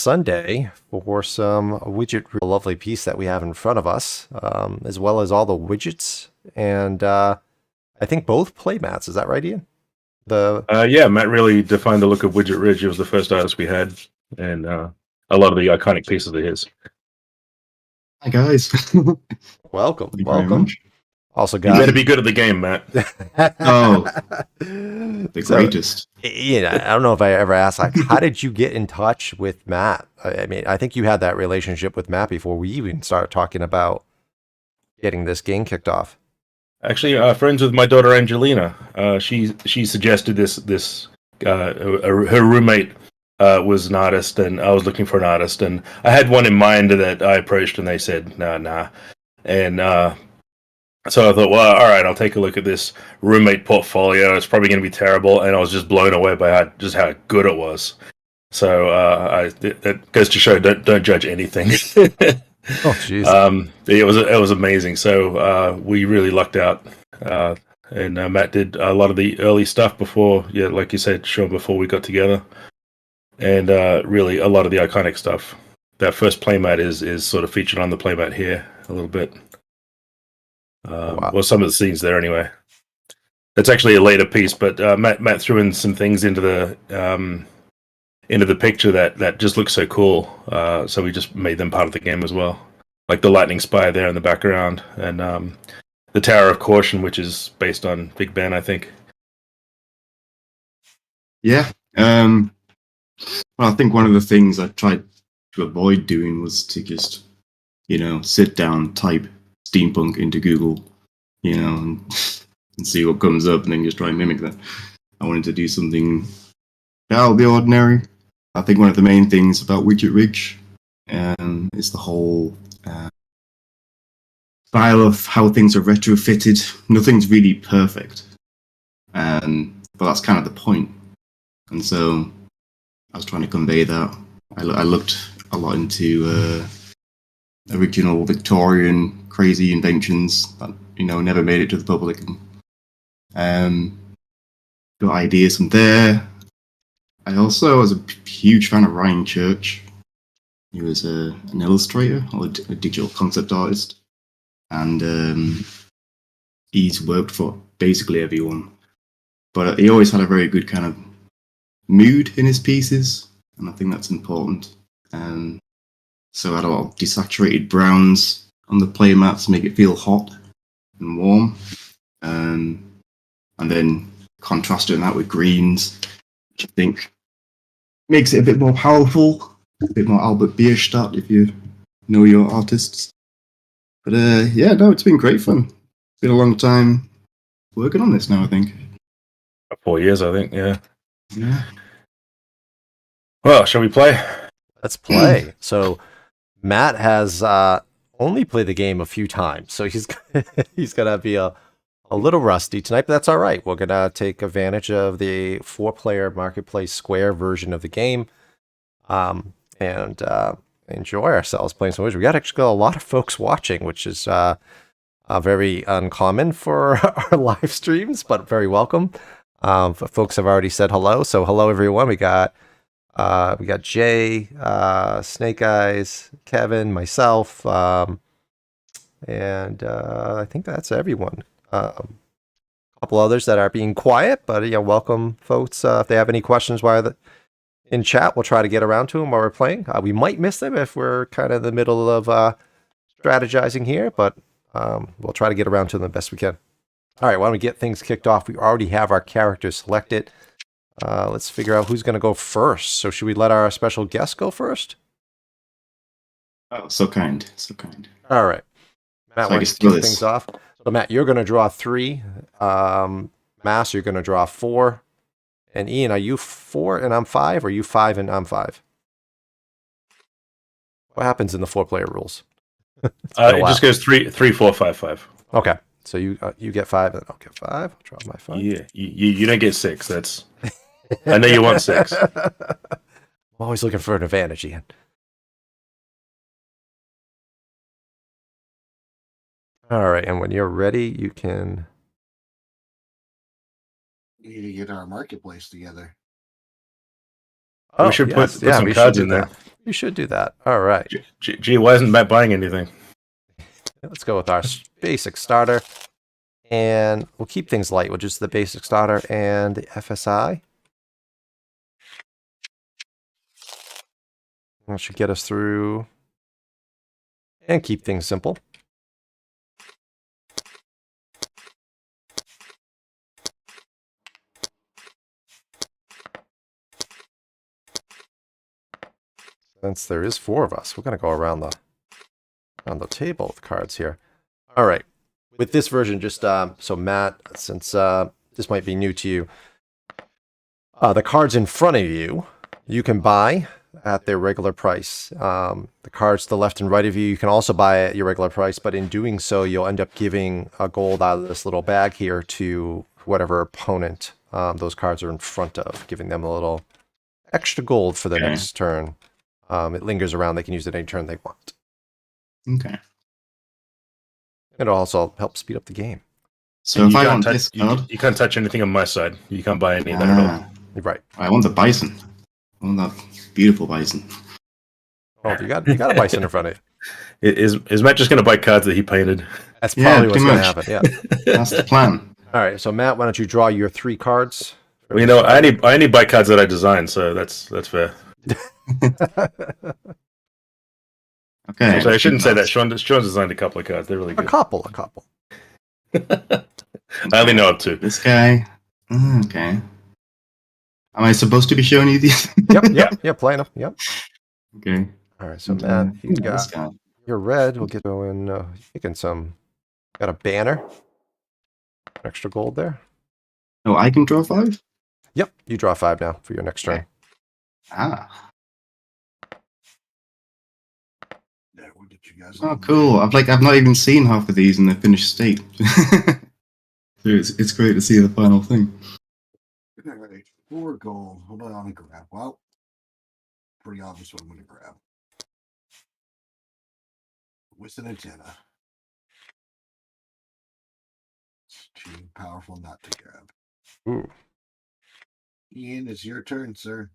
Sunday for some widget, a lovely piece that we have in front of us, as well as all the widgets. And I think both playmats. Is that right, Ian? Yeah, Matt really defined the look of Widget Ridge. It was the first artist we had, and a lot of the iconic pieces of his. Hi guys. Welcome, Thank you very welcome. much. Also You got better be good at the game, Matt. Oh, the greatest. Ian, I don't know if I ever asked, like, how did you get in touch with Matt? I mean, I think you had that relationship with Matt before we even started talking about getting this game kicked off. Actually, friends with my daughter Angelina. She suggested this. Her roommate was an artist, and I was looking for an artist, and I had one in mind that I approached, and they said nah. And so I thought, well, all right, I'll take a look at this roommate portfolio. It's probably going to be terrible, and I was just blown away by how good it was. So that goes to show don't judge anything. Oh, jeez. It was amazing. So we really lucked out, and Matt did a lot of the early stuff before, yeah, like you said, Sean, before we got together, and really a lot of the iconic stuff. That first playmat is sort of featured on the playmat here a little bit. Wow. Well, some of the scenes there anyway. That's actually a later piece, but Matt threw in some things into the picture that just looks so cool. So we just made them part of the game as well, like the lightning spire there in the background, and the Tower of Caution, which is based on Big Ben, I think. Yeah. Well, I think one of the things I tried to avoid doing was to just, sit down, type steampunk into Google, and see what comes up, and then just try and mimic that. I wanted to do something out of the ordinary. I think one of the main things about Widget Ridge is the whole style of how things are retrofitted. Nothing's really perfect, but that's kind of the point. And so I was trying to convey that. I looked a lot into original Victorian crazy inventions that never made it to the public, and got ideas from there. I also was a huge fan of Ryan Church. He was an illustrator or a digital concept artist, and he's worked for basically everyone. But he always had a very good kind of mood in his pieces, and I think that's important. So I had a lot of desaturated browns on the playmats to make it feel hot and warm, and then contrasting that with greens, which I think makes it a bit more powerful, a bit more Albert Bierstadt if you know your artists. But it's been great fun. It's been a long time working on this now, I think. 4 years, I think, yeah. Yeah. Well, shall we play? Let's play. So Matt has only played the game a few times, so he's gonna be a little rusty tonight, but that's all right. We're gonna take advantage of the 4-player Marketplace Square version of the game, and enjoy ourselves playing some Widget. We got a lot of folks watching, which is very uncommon for our live streams, but very welcome. Folks have already said hello, so hello everyone. We got Jay, Snake Eyes, Kevin, myself, and I think that's everyone. A couple others that are being quiet, but welcome folks. If they have any questions while in chat, we'll try to get around to them while we're playing. We might miss them if we're kind of in the middle of strategizing here, but we'll try to get around to them the best we can. All right, why don't we get things kicked off? We already have our characters selected. Let's figure out who's going to go first. So should we let our special guest go first? Oh, so kind, so kind. All right. Matt, why don't you kick things off? So Matt, you're going to draw 3. Mass, you're going to draw 4. And Ian, are you 4 and I'm 5, or are you 5 and I'm 5? What happens in the 4-player rules? It just goes 3, 4, 5, 5. Okay. So you get 5, and I'll get 5. I'll draw my 5. Yeah, you don't get 6. That's I know you want 6. I'm always looking for an advantage, Ian. All right, and when you're ready, you can. We need to get our marketplace together. We should put some cards in there. You should do that. All right. Gee, why isn't Matt buying anything? Let's go with our basic starter. And we'll keep things light with just the basic starter and the FSI. That should get us through. And keep things simple. Since there is 4 of us, we're going to go around the table with cards here. All right. With this version, just so Matt, since this might be new to you, the cards in front of you, you can buy at their regular price. The cards to the left and right of you can also buy at your regular price, but in doing so, you'll end up giving a gold out of this little bag here to whatever opponent those cards are in front of, giving them a little extra gold for the next turn. It lingers around. They can use it any turn they want. Okay. It'll also help speed up the game. So if I want this card... You can't touch anything on my side. You can't buy any of that at all. You're right. I want the bison. I want that beautiful bison. Oh, you got a bison in front of you. Is Matt just going to buy cards that he painted? That's probably what's going to happen, yeah. That's the plan. All right, so Matt, why don't you draw your 3 cards? Well, you know, I only buy cards that I design, so that's fair. Okay. So I shouldn't say that. Sean designed a couple of cards. They're really good. A couple. I only know of 2. This guy. Okay. Am I supposed to be showing you these? Yep, playing them. Yep. Okay. All right, so Matt, you got your red. We'll get going. Picking some. Got a banner. Extra gold there. Oh, I can draw 5? Yep, you draw 5 now for your next turn. Ah. Yeah, we'll get you guys. Oh, cool. I've not even seen half of these in their finished state. So it's great to see the final thing. All right, 4 gold. Hold on, and grab. Well, pretty obvious what I'm going to grab. With an antenna. It's too powerful not to grab. Ooh. Ian, it's your turn, sir.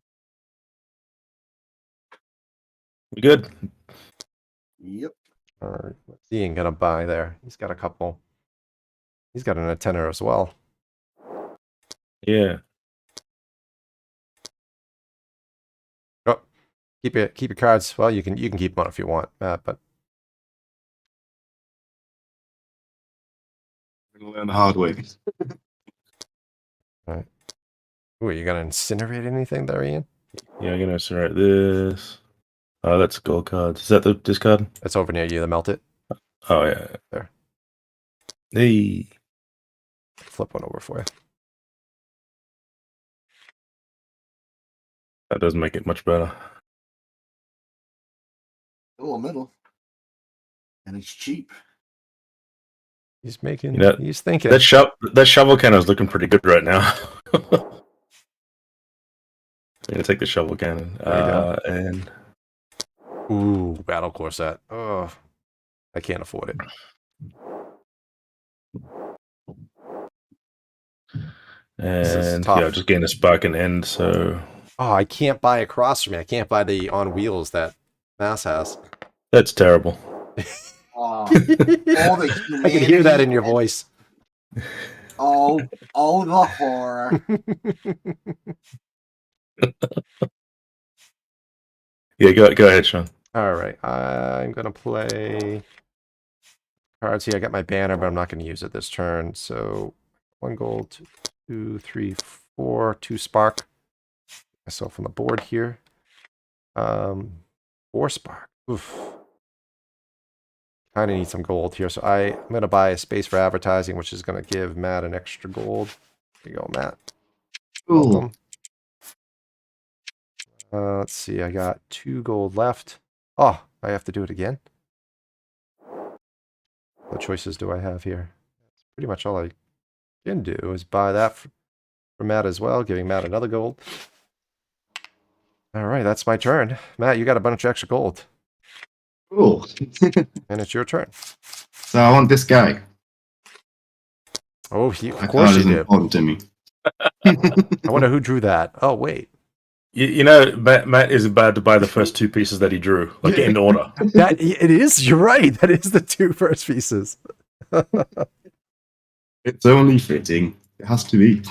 You good? Yep. All right, what's Ian gonna buy there? He's got a couple. He's got an antenna as well. Yeah. Oh, keep your cards. Well, you can keep them on if you want, Matt, but I'm gonna learn the hard way. all right. Ooh, you gonna incinerate anything there, Ian? Yeah, I'm gonna incinerate this. Oh, that's gold cards. Is that the discard? It's over near you. The melt it. Oh yeah. There. Hey. Flip one over for you. That doesn't make it much better. Oh, a middle. And it's cheap. He's making. You know, he's thinking. That shovel cannon is looking pretty good right now. I'm gonna take the shovel cannon. And ooh, battle core set. Oh, I can't afford it. And yeah, just getting a spark and end. So oh, I can't buy across from me. I can't buy the on wheels that Mass has. that's terrible. All I can hear that in your voice. Oh, the horror. Yeah, go ahead, Sean. All right, I'm gonna play cards here. I got my banner, but I'm not gonna use it this turn. So 1 gold, 2, 3, 4, 2 spark. Myself on the board here. 4 spark. Oof. Kind of need some gold here, so I'm gonna buy a space for advertising, which is gonna give Matt an extra gold. There you go, Matt. Cool. Welcome. Let's see, I got 2 gold left. Oh, I have to do it again. What choices do I have here? That's pretty much all I can do is buy that for Matt as well, giving Matt another gold. All right, that's my turn. Matt, you got a bunch of extra gold. Cool. And it's your turn. So I want this guy. Oh, of That course card you is do. important to me. I wonder who drew that. Oh, wait. You know, Matt is about to buy the first two pieces that he drew, like in order. That it is. You're right. That is the two first pieces. It's only fitting. It has to be.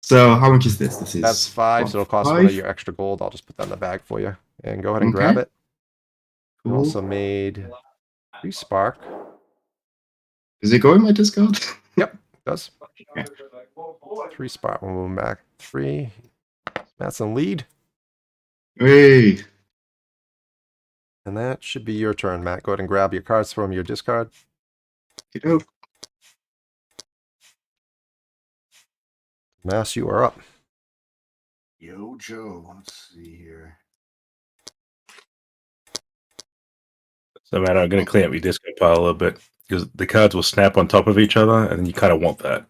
So how much is this? This is That's 5, what, so it'll cost 5? one of your extra gold. I'll just put that in the bag for you. And go ahead and Okay. grab it. We Cool. also made 3 spark. Does it go in my discard? Yep, it does. Okay. 3 spark. We'll move back. 3. That's in lead. Hey. And that should be your turn, Matt. Go ahead and grab your cards from your discard. Okey-doke. Mass, you are up. Yo, Joe. Let's see here. So, Matt, I'm going to clean up your disco pile a little bit because the cards will snap on top of each other, and you kind of want that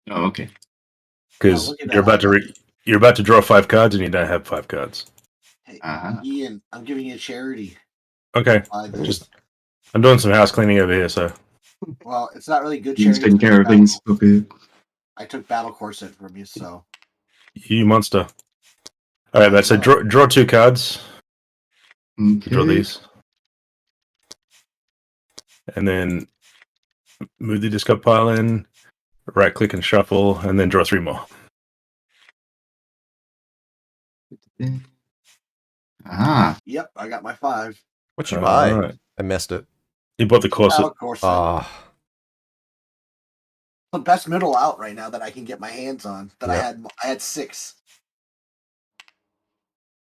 Oh, okay. because look at you're that. about to draw 5 cards, and you don't have 5 cards. Hey, Uh-huh. Ian, I'm giving you a charity. Okay, I'm doing some house cleaning over here, so Well, it's not really good He's charity. taking care of things. Okay. I took Battle Corset from you, so. you monster. All right, Matt. So draw 2 cards. Draw Okay. these, and then move the discard pile in. Right click and shuffle, and then draw 3 more. Ah. Yep, I got my 5. What'd you buy? All right. I missed it. You bought the corset. Battle Corset. Ah, The best middle out right now that I can get my hands on. That Yeah. I had 6.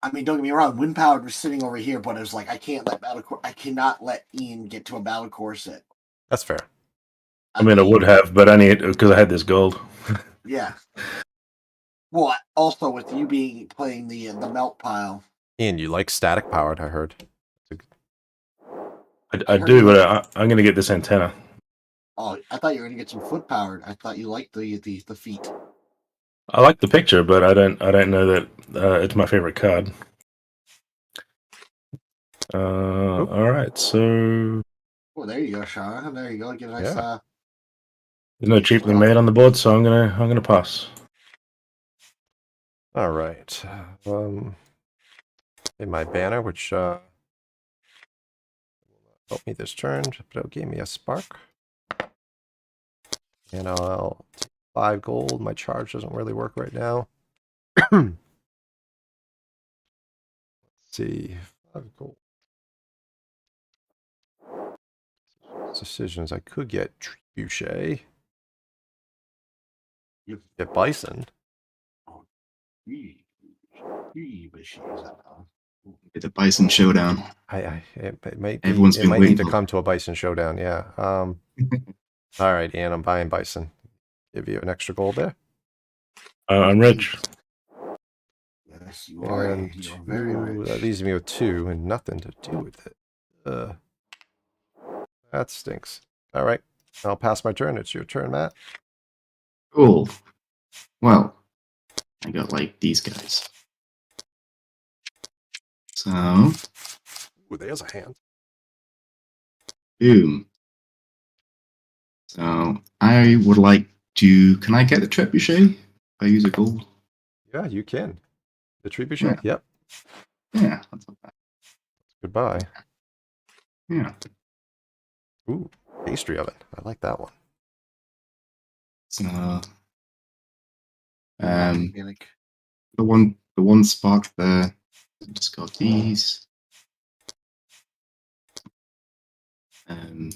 I mean, don't get me wrong. Wind Powered was sitting over here, but it was like I cannot let Ian get to a Battle Corset. that's fair. I mean, I would have, but I need because I had this gold. Yeah. Well, also with you playing the melt pile. Ian, you like static powered, I heard. I do, but I'm going to get this antenna. Oh, I thought you were gonna get some foot powered. I thought you liked the feet. I like the picture, but I don't know that it's my favorite card. All right, so Oh, there you go, Sean. There you go. Get a nice. Yeah. there's no cheaply made on the board, so I'm gonna pass. All right. In my banner, which help me this turn, but it gave me a spark. And I'll take 5 gold. My charge doesn't really work right now. Let's see. 5 gold. Decisions. I could get Trebuchet. You Get Bison. It's a Bison showdown. It might Everyone's been need waiting to for it. come to a Bison showdown. Yeah. All right, Ian. I'm buying Bison. Give you an extra gold there. I'm rich. Yes, you are. And You're very 2, rich. that leaves me with 2 and nothing to do with it. That stinks. All right. I'll pass my turn. It's your turn, Matt. Cool. Well, I got like these guys. So, Ooh, there's a hand. boom. So, I would like to. Can I get the trebuchet? If I use a gold. Yeah, you can. The trebuchet? Yeah. Yep. Yeah, that's not bad. Goodbye. Yeah. Ooh, pastry oven. I like that one. So, Organic. the one spark there. Just got these. Okay.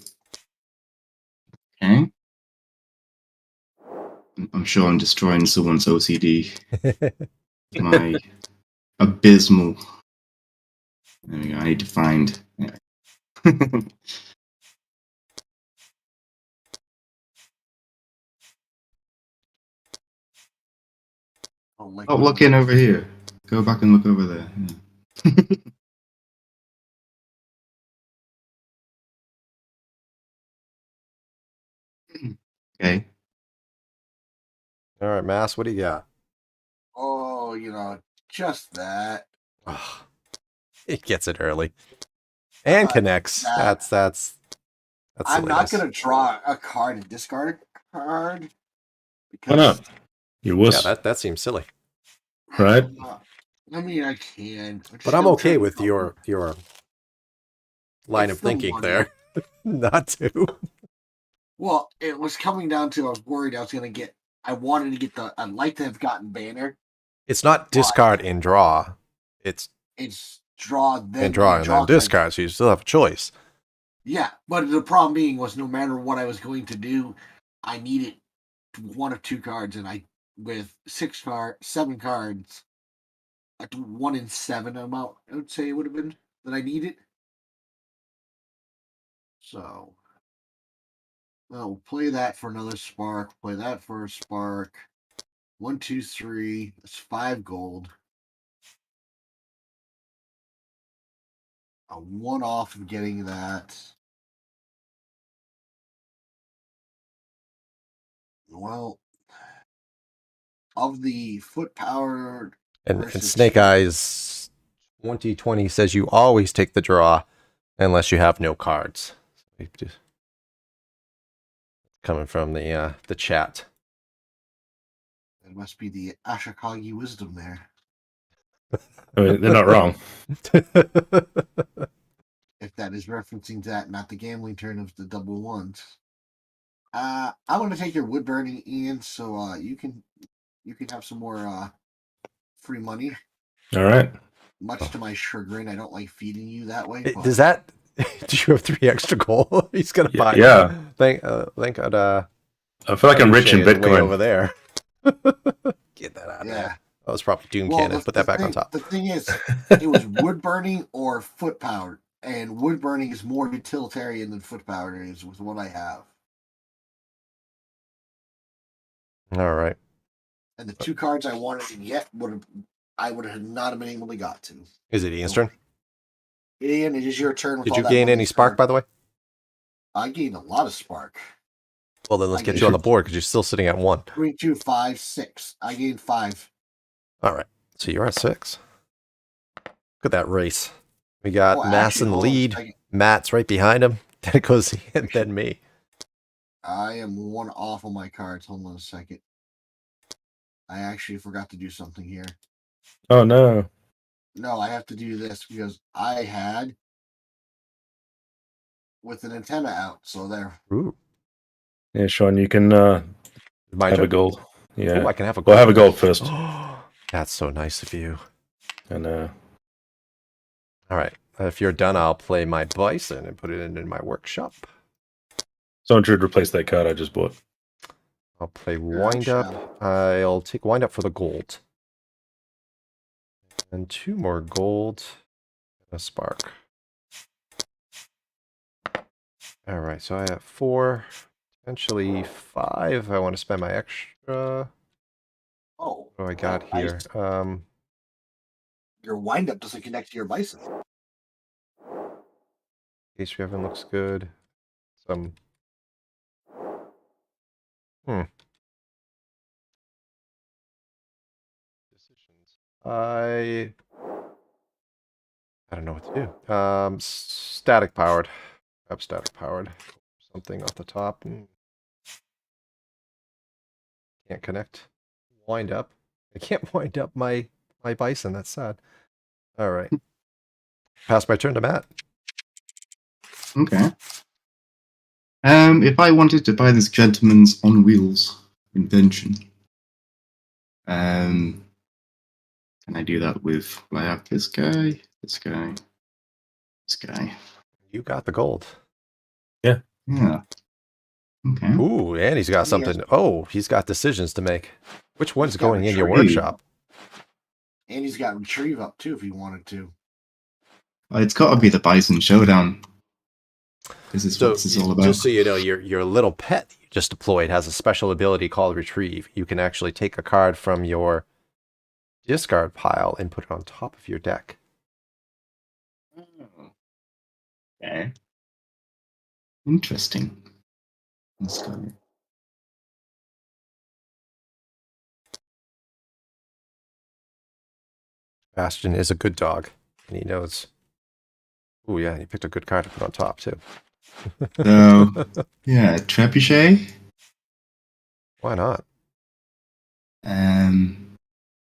I'm sure I'm destroying someone's OCD. My abysmal. There we go. I need to find. Yeah. Oh, look in over here. Go back and look over there. Yeah. Okay. All right, Mass, what do you got? Oh, just that. Oh, it gets it early. And connects. that. That's I'm not silliness. gonna draw a card and discard a card. Why not? You wuss, Yeah, that seems silly. right? I mean, I can. But I'm okay with your line It's of the thinking money. there. Not to. Well, it was coming down to I was worried I was going to get. I wanted to get I'd like to have gotten Banner. It's not discard and draw. It's Draw then and draw and then discard, so you still have a choice. Yeah, but the problem being was no matter what I was going to do, I needed one of two cards, and I with 7 cards, a 1 in 7 amount. I would say it would have been that I needed. So, we'll play that for another spark. Play that for a spark. 1, 2, 3. That's 5 gold. A 1 off of getting that. Well, of the foot powered And Snake Eyes 2020 says you always take the draw unless you have no cards. Coming from the chat. It must be the Ashikagi wisdom there. I mean, they're not wrong. If that is referencing that, not the gambling turn of the double ones. I want to take your wood burning, Ian, so you can have some more free money. All right. Much to my chagrin, I don't like feeding you that way. Does that? Do you have 3 extra gold? He's gonna buy. Yeah. Thank God. I feel like I'm rich in way Bitcoin. over there. Get that out of there. That was probably Doom Cannon. Put that back on top. The thing is, it was wood burning or foot powered, and wood burning is more utilitarian than foot powered is with what I have. All right. And the 2 cards I wanted to get I would have not have been able to got to. Is it Ian's turn? Ian, it is your turn. Did you gain any spark, by the way? I gained a lot of spark. Well, then let's get you on the board because you're still sitting at 1. 3, 2, 5, 6. I gained 5. All right. So you're at 6. Look at that race. We got Mass in the lead. Matt's right behind him. Then it goes Ian, then me. I am 1 off on my cards. Hold on a second. I actually forgot to do something here. Oh, no. No, I have to do this because I had with an antenna out. So there. Ooh. Yeah, Sean, you can have a gold. Yeah. Ooh, I can have a gold. Well, have a gold first. That's so nice of you. And all right. If you're done, I'll play my bison and put it in my workshop. someone should replace that card I just bought. I'll play wind up. I'll take wind up for the gold. And 2 more gold. And a spark. All right, so I have 4, potentially 5. I want to spend my extra. Oh, What do I got here? Your wind up doesn't connect to your bison. Case Revan looks good. Some. Decisions. I don't know what to do. Static powered. Grab static powered. Something off the top. Can't connect. Wind up. I can't wind up my bison. That's sad. All right. Pass my turn to Matt. Okay. If I wanted to buy this gentleman's on wheels invention, can I do that with? I have this guy, this guy, this guy. You got the gold. Yeah. Okay. Ooh, and he's got something. Oh, he's got decisions to make. Which one's going in your workshop? And he's got retrieve up too if he wanted to. It's got to be the Bison Showdown. This is what this is all about. Just so you know, your little pet you just deployed has a special ability called Retrieve. You can actually take a card from your discard pile and put it on top of your deck. Okay. Interesting. Let's go. Bastion is a good dog, and he knows. Oh yeah, he picked a good card to put on top too. So, yeah, Trebuchet. Why not?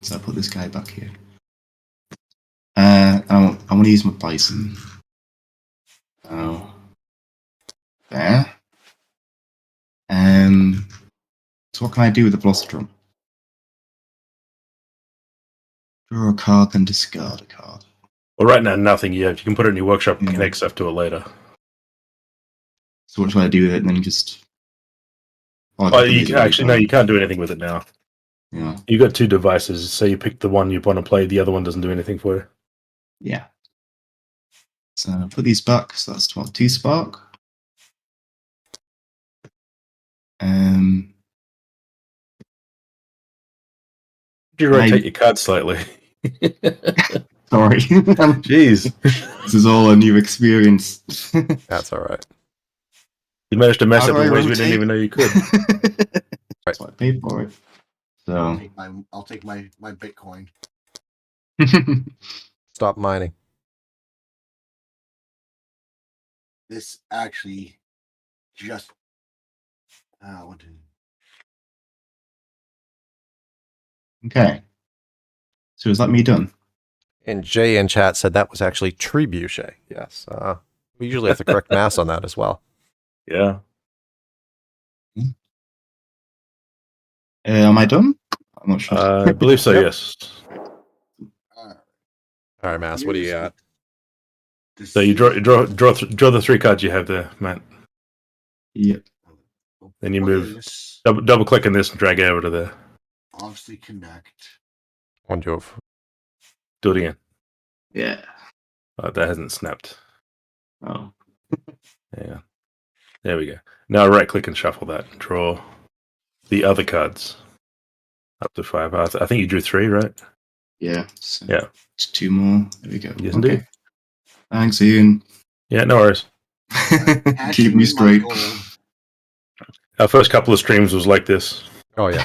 So I'll put this guy back here. want to use my Bison. Oh. There. So what can I do with the Velocitron? Draw a card, then discard a card. Well, right now, nothing yet. You can put it in your workshop and Yeah. connect stuff to it later. So what should I do with it? And then just... Oh, you can, actually, no, you can't do anything with it now. Yeah. You got 2 devices, so you pick the one you want to play. The other one doesn't do anything for you. Yeah. So put these back. So that's 2 spark. You rotate your cards slightly. Sorry. Jeez. This is all a new experience. That's all right. You managed to mess How up do I in ways we rotate? didn't even know you could. That's what I paid for it. So I'll take my Bitcoin. Stop mining. This actually just what did okay. So is that me done? And Jay in chat said that was actually trebuchet. Yes. We usually have the correct mass on that as well. Yeah. Am I done? I'm not sure. I believe so, Yep. yes. All right, Mass, what do you got? So you draw the 3 cards you have there, Matt. Yep. Then you move. Double click on this and drag it over to there. Obviously connect. One, two. Do it again. Yeah. Oh, that hasn't snapped. Oh. Yeah. There we go. Now right click and shuffle that. Draw the other cards. Up to 5. I think you drew 3, right? Yeah. So Yeah. just 2 more. There we go. Yes, indeed. Thanks, Ian. Yeah, no worries. Keep me straight. Our first couple of streams was like this. Oh, yeah.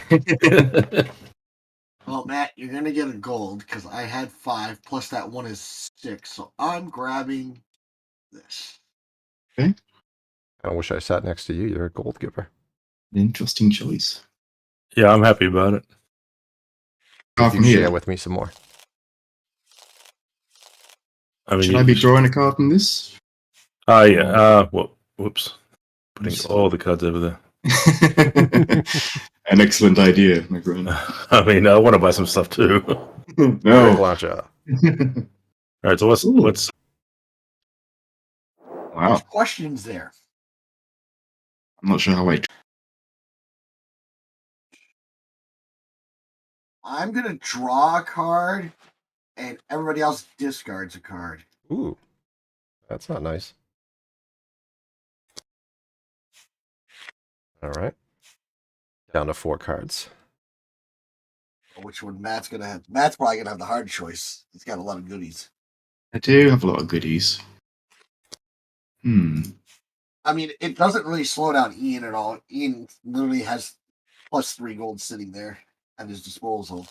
Well, Matt, you're gonna get a gold because I had 5 plus that one is 6, so I'm grabbing this. I wish I sat next to you. You're a gold giver. Interesting choice. Yeah, I'm happy about it. Card You from here. share with me some more. I mean, Should I be drawing a card from this? Oh, yeah. Whoops. Putting all the cards over there. An excellent idea, my friend. I mean, I want to buy some stuff too. No. Gotcha. All right, so what's Wow. There's questions there. I'm not sure how I'm gonna draw a card, and everybody else discards a card. Ooh, that's not nice. All right. Down to 4 cards. Which one Matt's gonna have? Matt's probably gonna have the hard choice. He's got a lot of goodies. I do have a lot of goodies. I mean, it doesn't really slow down Ian at all. Ian literally has plus 3 gold sitting there at his disposal.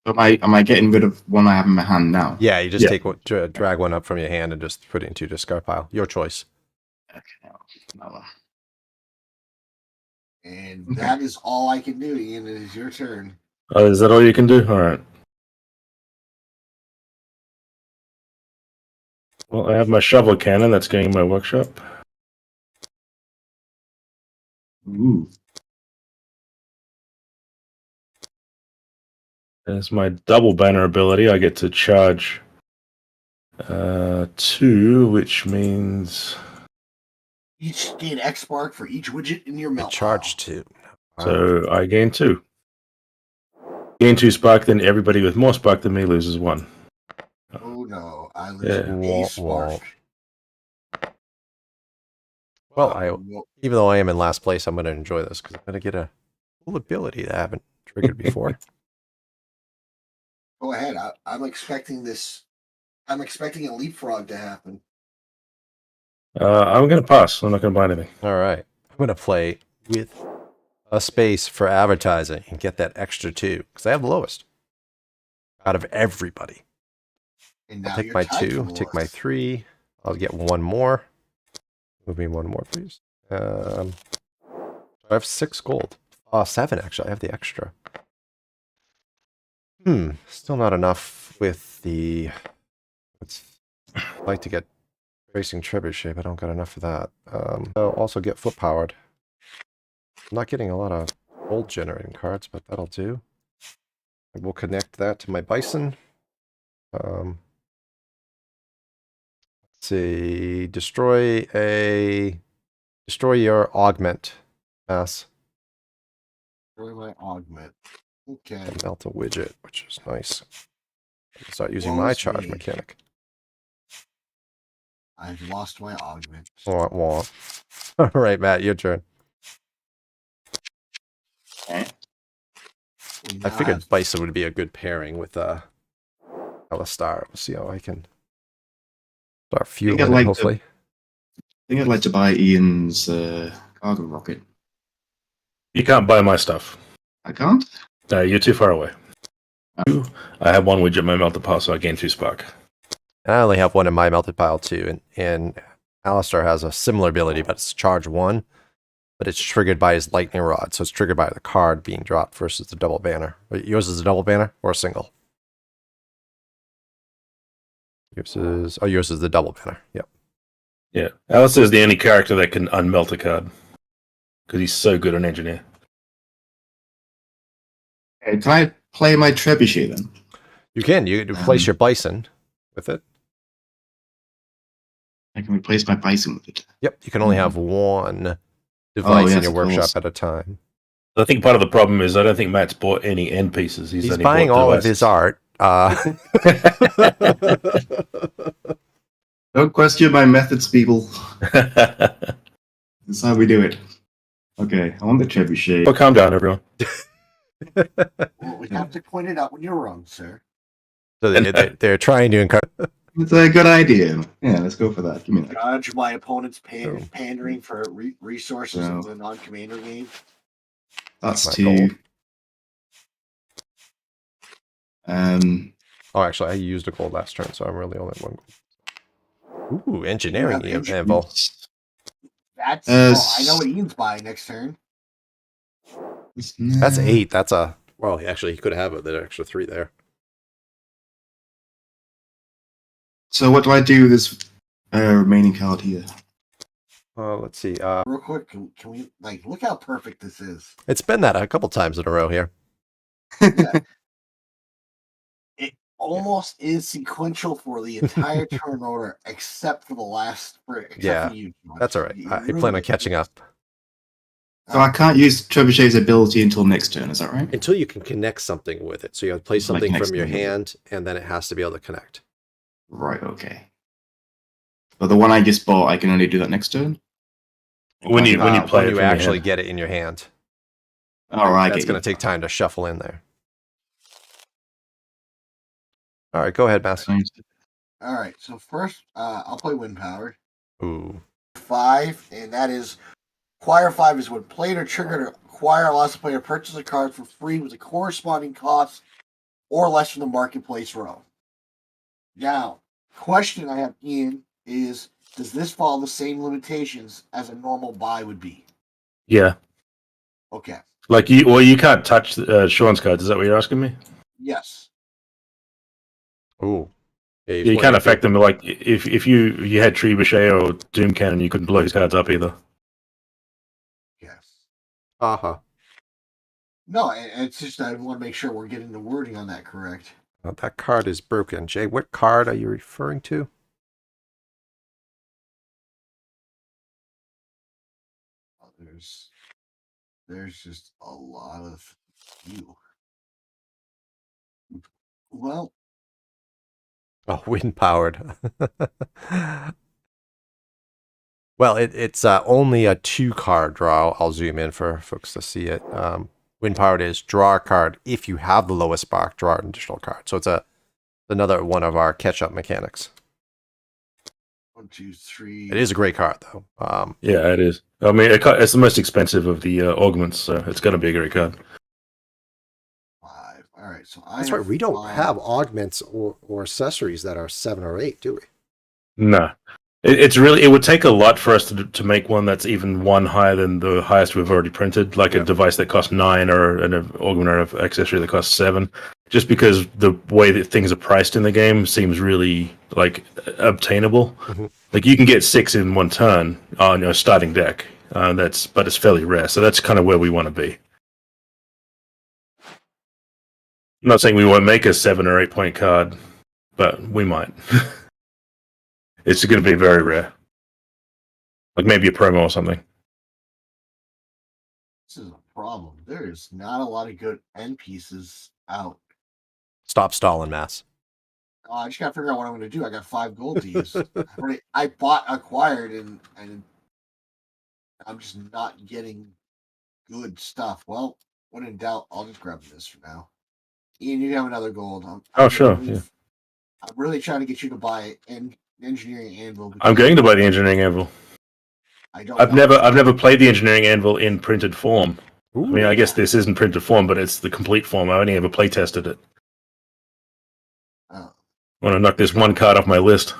Am I getting rid of one I have in my hand now? Yeah, you just Yeah. take one, drag one up from your hand and just put it into your discard pile. Your choice. Okay. No. And Okay. that is all I can do, Ian. It is your turn. is that all you can do? All right. Well, I have my shovel cannon that's going in my workshop. Ooh. There's my double banner ability. I get to charge 2, which means Each gain X spark for each widget in your melt. Charge 2. Wow. so I gain 2. Gain 2 spark, then everybody with more spark than me loses 1. Oh no, I lose Yeah. Wah, a spark. Well, even though I am in last place, I'm going to enjoy this because I'm going to get a cool ability that I haven't triggered before. Go ahead. I'm expecting this. I'm expecting a leapfrog to happen. I'm going to pass. I'm not going to buy anything. All right. I'm going to play with a space for advertising and get that extra 2 because I have the lowest out of everybody. And I'll now take you're my tied for 2, the take my lowest. 3. I'll get 1 more. Move me 1 more, please. I have 6 gold. 7, actually. I have the extra. Still not enough with the. I'd like to get racing trebuchet, but I don't got enough for that. I'll also get foot powered. I'm not getting a lot of gold generating cards, but that'll do. And we'll connect that to my bison. Let's see. Destroy your augment mass. Destroy my augment. Okay. And melt a widget, which is nice. I'll start using Woe my is charge me. mechanic. I've lost my augment. Womp womp. All right, Matt, your turn. Okay. We I now figured have- Bison would be a good pairing with Alistar. We'll see how I can start fueling I'd it, like to- hopefully. I think I'd like to buy Ian's cargo rocket. You can't buy my stuff. I can't? No, you're too far away. I have one widget in my melted pile, so I gain 2 spark. And I only have one in my melted pile too, and Alistar has a similar ability, but it's charge 1, but it's triggered by his lightning rod, so it's triggered by the card being dropped versus the double banner. Yours is a double banner or a single? Yours is the double banner. Yep. Yeah, Alice is the only character that can unmelt a card because he's so good an engineer. Okay, can I play my trebuchet then? You can replace your bison with it. I can replace my bison with it. Yep, you can only have one device in yes, your of workshop course. at a time. I think part of the problem is I don't think Matt's bought any end pieces. He's only buying bought all of his devices. art. Don't question my methods, people. That's how we do it. Okay, I want the trebuchet. But calm down, everyone. Well, we have to point it out when you're wrong, sir. So they're trying to encourage. It's a good idea. Yeah, let's go for that. Give me that. Judge my opponent's Oh. pandering for resources No. in the non-commander game. That's My 2. gold. Um, Oh, actually, I used a gold last turn, so I'm really only at 1 gold. Ooh, engineering Yeah, anvil. That's Uh, I know what Ian's buying next turn. That's 8. That's a well. Actually, he could have it. The extra 3 there. So what do I do with this remaining card here? Let's see. Real quick, can we look how perfect this is? It's been that a couple times in a row here. It almost is sequential for the entire turn order, except for the last. Yeah, for you. That's all right. It I really plan on is. catching up So I can't use Trebuchet's ability until next turn, is that right? until you can connect something with it. So you have to play Like something next from your turn. hand, and then it has to be able to connect. Right, okay. But the one I just bought, I can only do that next turn? When you play it when you from your actually hand. get it in your hand. All right, That's going to take time to shuffle in there. All right, go ahead, Master. All right, so first, I'll play Wind Powered. Ooh. 5, and that is acquire 5 is when played or triggered, acquire allows the player to purchase a card for free with a corresponding cost or less from the marketplace row. Now, question I have, Ian, is does this follow the same limitations as a normal buy would be? Yeah, Okay. like you can't touch Sean's cards. Is that what you're asking me? Yes. Ooh. Yeah, Yeah, you can't affect them. Like if you had Trebuchet or Doom Cannon, you couldn't blow his cards up either. Yes. Uh-huh. No, it's just I want to make sure we're getting the wording on that correct. That card is broken. Jay, what card are you referring to? There's just a lot of you. Well, Oh, wind powered. Well, it's only a 2-card draw. I'll zoom in for folks to see it. Wind powered is draw a card. If you have the lowest spark, draw an additional card. So it's another one of our catch-up mechanics. 1, 2, 3. It is a great card, though. Yeah, it is. I mean, it's the most expensive of the augments, so it's going to be a great card. 5. All right, so That's right. We don't have augments or accessories that are 7 or 8, do we? No, it would take a lot for us to make one that's even 1 higher than the highest we've already printed, like Yeah. a device that costs 9 or an augment or an accessory that costs 7. just because the way that things are priced in the game seems really like obtainable. Like you can get 6 in one turn on your starting deck. But it's fairly rare, so that's kind of where we want to be. I'm not saying we won't make a 7 or 8 point card, but we might. It's going to be very rare, like maybe a promo or something. This is a problem. There's not a lot of good end pieces out. Stop stalling, Mass. I just gotta figure out what I'm gonna do. I got 5 gold to use. I acquired, and I'm just not getting good stuff. Well, when in doubt, I'll just grab this for now. Ian, you have another gold. Sure. Yeah. I'm really trying to get you to buy an engineering anvil. I'm going to buy the engineering anvil. I've never played the engineering anvil in printed form. Ooh, I mean, I guess this isn't printed form, but it's the complete form. I only ever play tested it. Oh. I want to knock this one card off my list.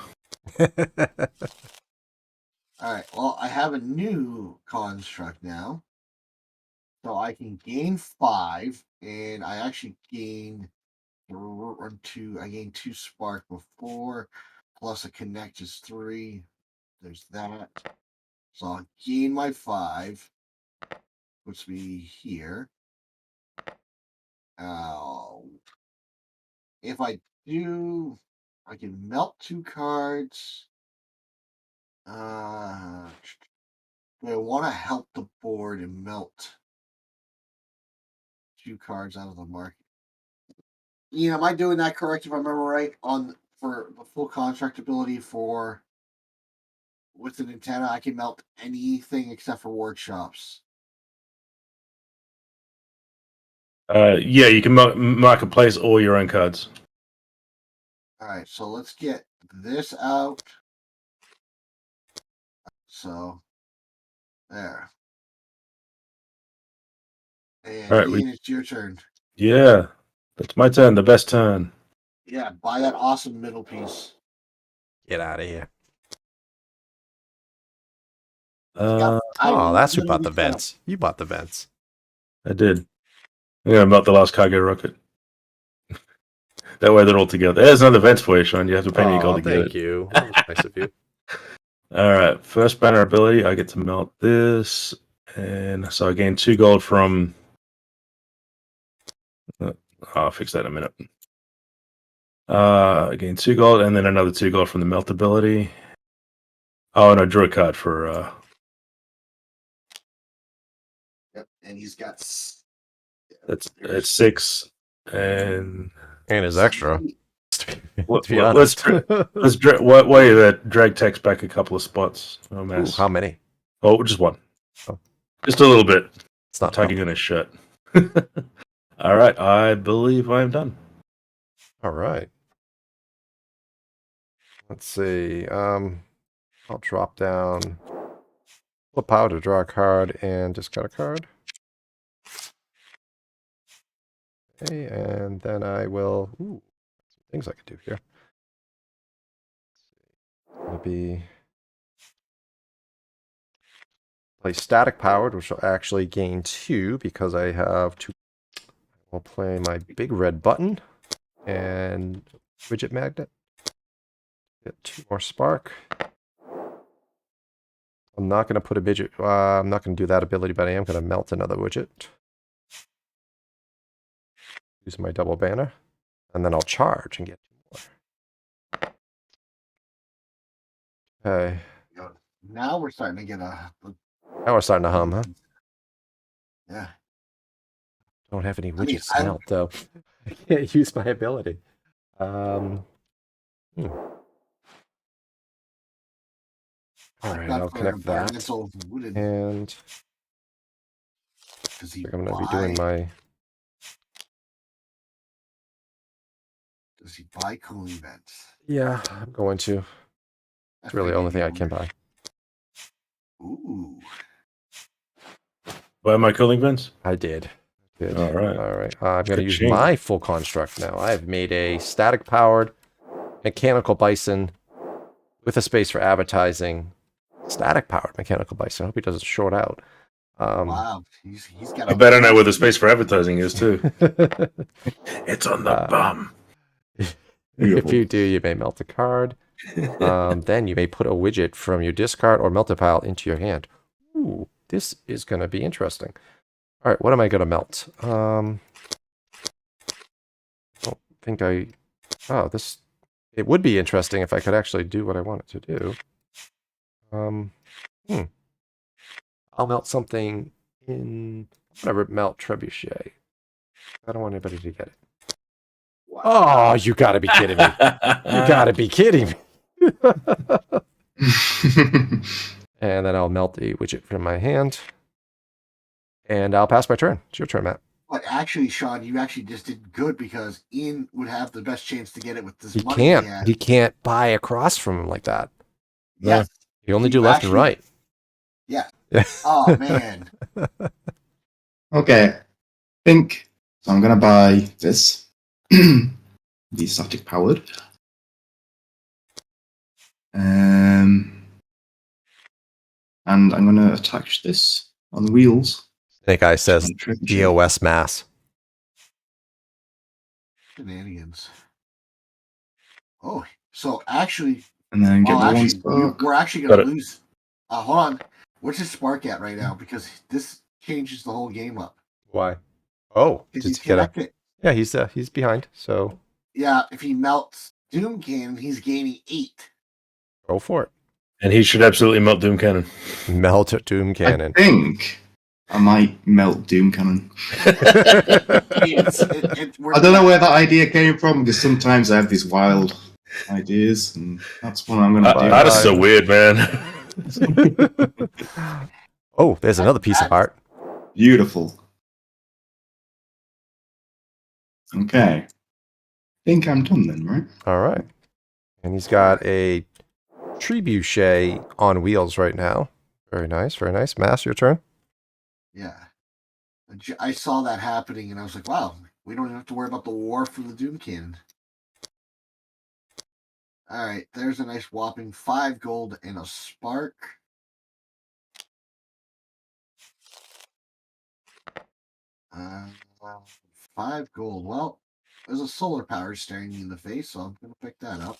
All right. Well, I have a new construct now, so I can gain 5, and I actually gain 2. I gained 2 spark before, plus a connect is 3. There's that. So I'll gain my 5, puts me here. If I do, I can melt 2 cards. Do I want to help the board and melt 2 cards out of the market? Ian, am I doing that correct if I remember right? For the full construct ability with an antenna, I can melt anything except for workshops. Yeah, you can marketplace all your own cards. All right, so let's get this out. So, there. And all right, Ian, it's your turn. Yeah, it's my turn, the best turn. Yeah, buy that awesome middle piece. Get out of here. I That's who bought the vents. You bought the vents. did. I'm going to melt the last cargo rocket. That way they're all together. There's another vents for you, Sean. You have to pay me gold to get it. Thank you. That was nice of you. All right, first banner ability, I get to melt this, and so I gain 2 gold from. I'll fix that in a minute. I gain 2 gold, and then another 2 gold from the melt ability. Oh, and I drew a card for. Yep, and he's got. It's 6, and his extra. Let's be honest. Wait, that drag text back a couple of spots. Oh, Ooh, how many? Oh, just 1. Oh. Just a little bit. It's not tugging on his shirt. All right, I believe I'm done. All right. Let's see. I'll drop down a power to draw a card and discard a card. Okay, and then I will. Ooh, some things I could do here. Maybe play static powered, which will actually gain 2 because I have 2. I'll play my big red button and widget magnet. Get 2 more spark. I'm not going to put a widget. I'm not going to do that ability, but I am going to melt another widget. Use my double banner, and then I'll charge and get 2 more. Okay. Now we're starting to get Now we're starting to hum, huh? Yeah. Don't have any widgets to melt, though. I can't use my ability. All right, I'll connect that. And I think I'm going to be doing my... Does he buy cooling vents? Yeah, I'm going to. It's really the only thing I can buy. Ooh. Buy my cooling vents? I did. All right. All right. I'm going to use my full construct now. I've made a static-powered mechanical bison with a space for advertising. Static-powered mechanical bison. I hope he doesn't short out. Wow, he's got. I better know where the space for advertising is too. It's on the bum. If you do, you may melt a card. Then you may put a widget from your discard or melted pile into your hand. Ooh, this is going to be interesting. All right, what am I going to melt? Don't think I... Oh, this... It would be interesting if I could actually do what I want it to do. I'll melt something in... I'm going to melt Trebuchet. I don't want anybody to get it. Wow. Oh, you got to be kidding me. You got to be kidding me. And then I'll melt the widget from my hand. And I'll pass my turn. It's your turn, Matt. But actually, Sean, you actually just did good because Ian would have the best chance to get it with this He money can't. he had. He can't buy across from him like that. Yes. You only do You left and actually- right. Yeah. Oh, man. Okay, I think so. I'm gonna buy this, the static powered, and I'm gonna attach this on wheels. Snake Eye says on Trebuchet. DOS mass. Shenanigans. Oh, so actually, And then get the one actually, spark. we're actually Got going to it. lose. Hold on. What's his spark at right now? Because this changes the whole game up. Why? Oh, Because did he's you get a... connected. Yeah, he's behind. So Yeah, if he melts Doom Cannon, he's gaining 8. go for it. And he should absolutely melt Doom Cannon. Melt Doom Cannon. I think I might melt Doom Cannon. I I don't know where that idea came from because sometimes I have these wild ideas, and that's one I'm gonna buy. Artists are weird, man. Oh, there's another piece of art. Beautiful. Okay. Think I'm done then, right? All right. And he's got a Trebuchet on wheels right now. Very nice, very nice. Mass, your turn. Yeah. I saw that happening and I was like, wow, we don't even have to worry about the war for the Doom Cannon. All right, there's a nice whopping 5 gold and a spark. Well, 5 gold. Well, there's a solar power staring me in the face, so I'm going to pick that up.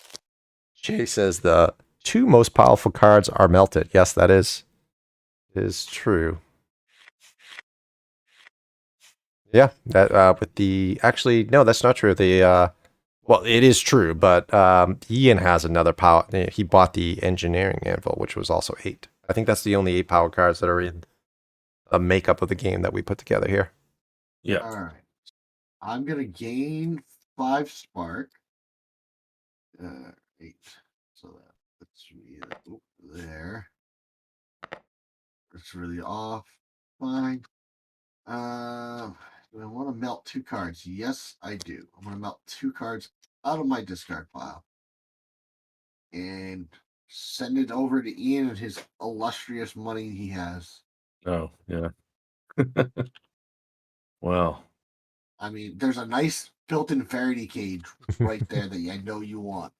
Jay says the 2 most powerful cards are melted. Yes, that is true. Yeah, that with the actually no, that's not true. The well, it is true, but Ian has another power. He bought the engineering anvil, which was also 8. I think that's the only 8 power cards that are in a makeup of the game that we put together here. Yeah. All right. I'm going to gain 5 spark. 8. So that's there. It's really off. Fine. Do I want to melt 2 cards? Yes, I do. I'm going to melt 2 cards out of my discard pile. And send it over to Ian and his illustrious money he has. Oh, yeah. Well, I mean, there's a nice built-in Faraday cage right there that I know you want.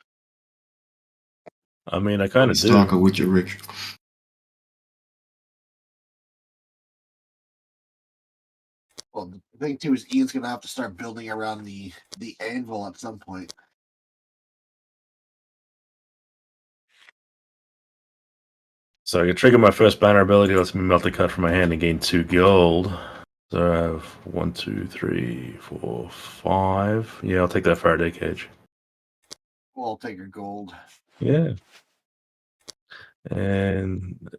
I mean, I kind of do. Stark or Widget Ridge. Well, the thing too is Ian's gonna have to start building around the anvil at some point. So I can trigger my first banner ability, lets me melt a card from my hand and gain 2 gold. So I have 1, 2, 3, 4, 5. Yeah, I'll take that Faraday cage. Well, I'll take your gold. Yeah. And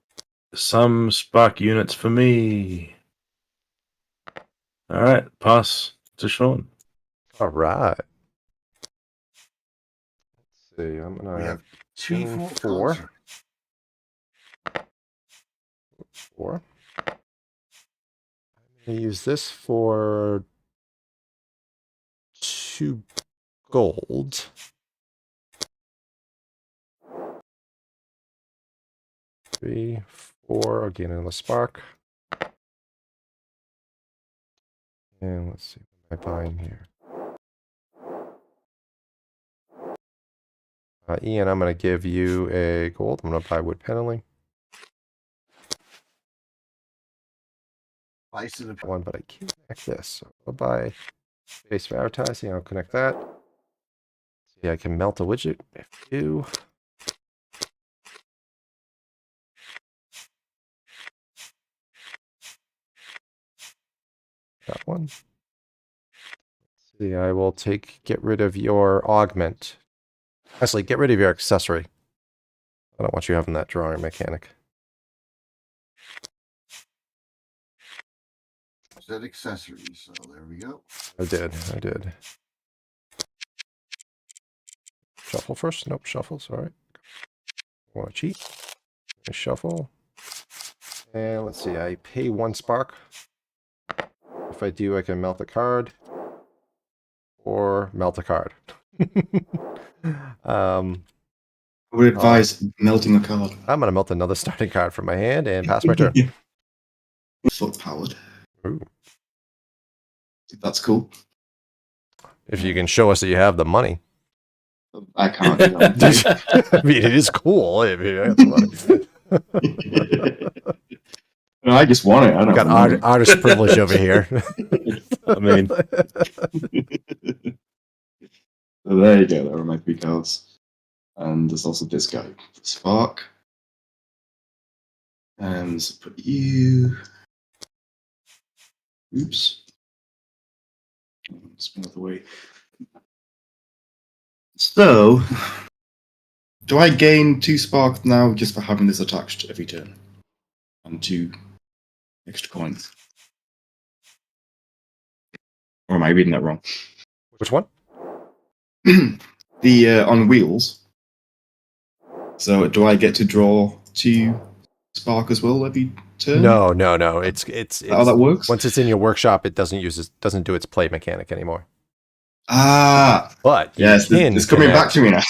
some spark units for me. All right, pass to Sean. All right. Let's see. I'm We gonna have 2 full 4. cards. 4. I'm gonna use this for 2 gold. 3, 4. Again, another spark. And let's see what am I buying here. Ian, I'm going to give you a gold. I'm going to buy wood paneling. Vice of the one, but I can't connect this. So I'll buy space for advertising. I'll connect that. See, I can melt a widget. F2. That one. See, I will get rid of your augment. Actually, get rid of your accessory. I don't want you having that drawing mechanic. said accessories. So there we go. I did. Shuffle first? Nope, shuffle, sorry. Want to cheat? Shuffle. And let's see, I pay 1 spark. If I do, I can melt a card. Or melt a card. I would advise melting a card. I'm going to melt another starting card from my hand and pass my turn. Foot powered. Ooh. That's cool. If you can show us that you have the money. I can't do that. I mean, it is cool. I mean, I have the money. No, I just want it. I don't Got want it. artist privilege over here. I mean, So there you go. There are my 3 cards. And there's also this guy, Spark. And let's put you. Oops. Spin out the way. So, do I gain 2 Spark now just for having this attached every turn? And 2 extra coins? Or am I reading that wrong? Which one? The on wheels. So do I get to draw 2 Spark as well every turn? No. It's How that works? once it's in your workshop, it doesn't do its play mechanic anymore. Ah, But yes, it's coming back to me now.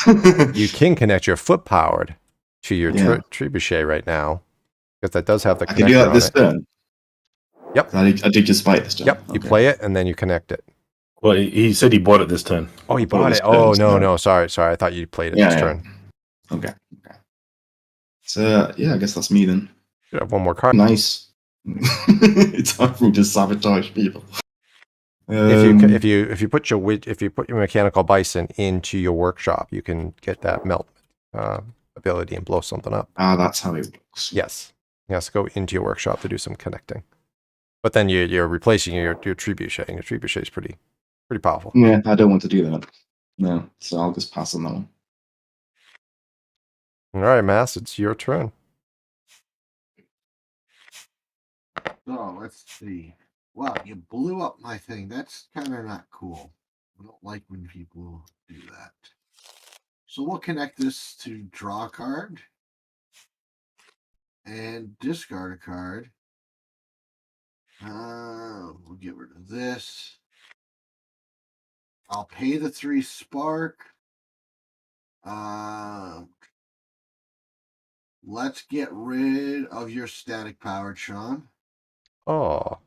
You can connect your foot powered to your Yeah. trebuchet right now, because that does have the I can do connector that on this it. turn. Yep. I did just fight this turn. Yep. You Okay. play it and then you connect it. well, he said he bought it this turn. Oh, you Oh, bought this it. Oh turn, no. Sorry. I thought you played it Yeah, this yeah. turn. Okay. So yeah, I guess that's me then. Should have one more card. Nice. It's hard for me to sabotage people. If you put your mechanical bison into your workshop, you can get that melt ability and blow something up. that's how it works. Yes. Yes, go into your workshop to do some connecting. But then you're replacing your trebuchet. Your trebuchet is pretty powerful. Yeah, I don't want to do that. No, so I'll just pass on that one. All right, Mass, it's your turn. So let's see. Wow, you blew up my thing. That's kind of not cool. I don't like when people do that. So we'll connect this to draw a card and discard a card. We'll get rid of this. I'll pay the 3 spark. Let's get rid of your static powered, Sean. Oh.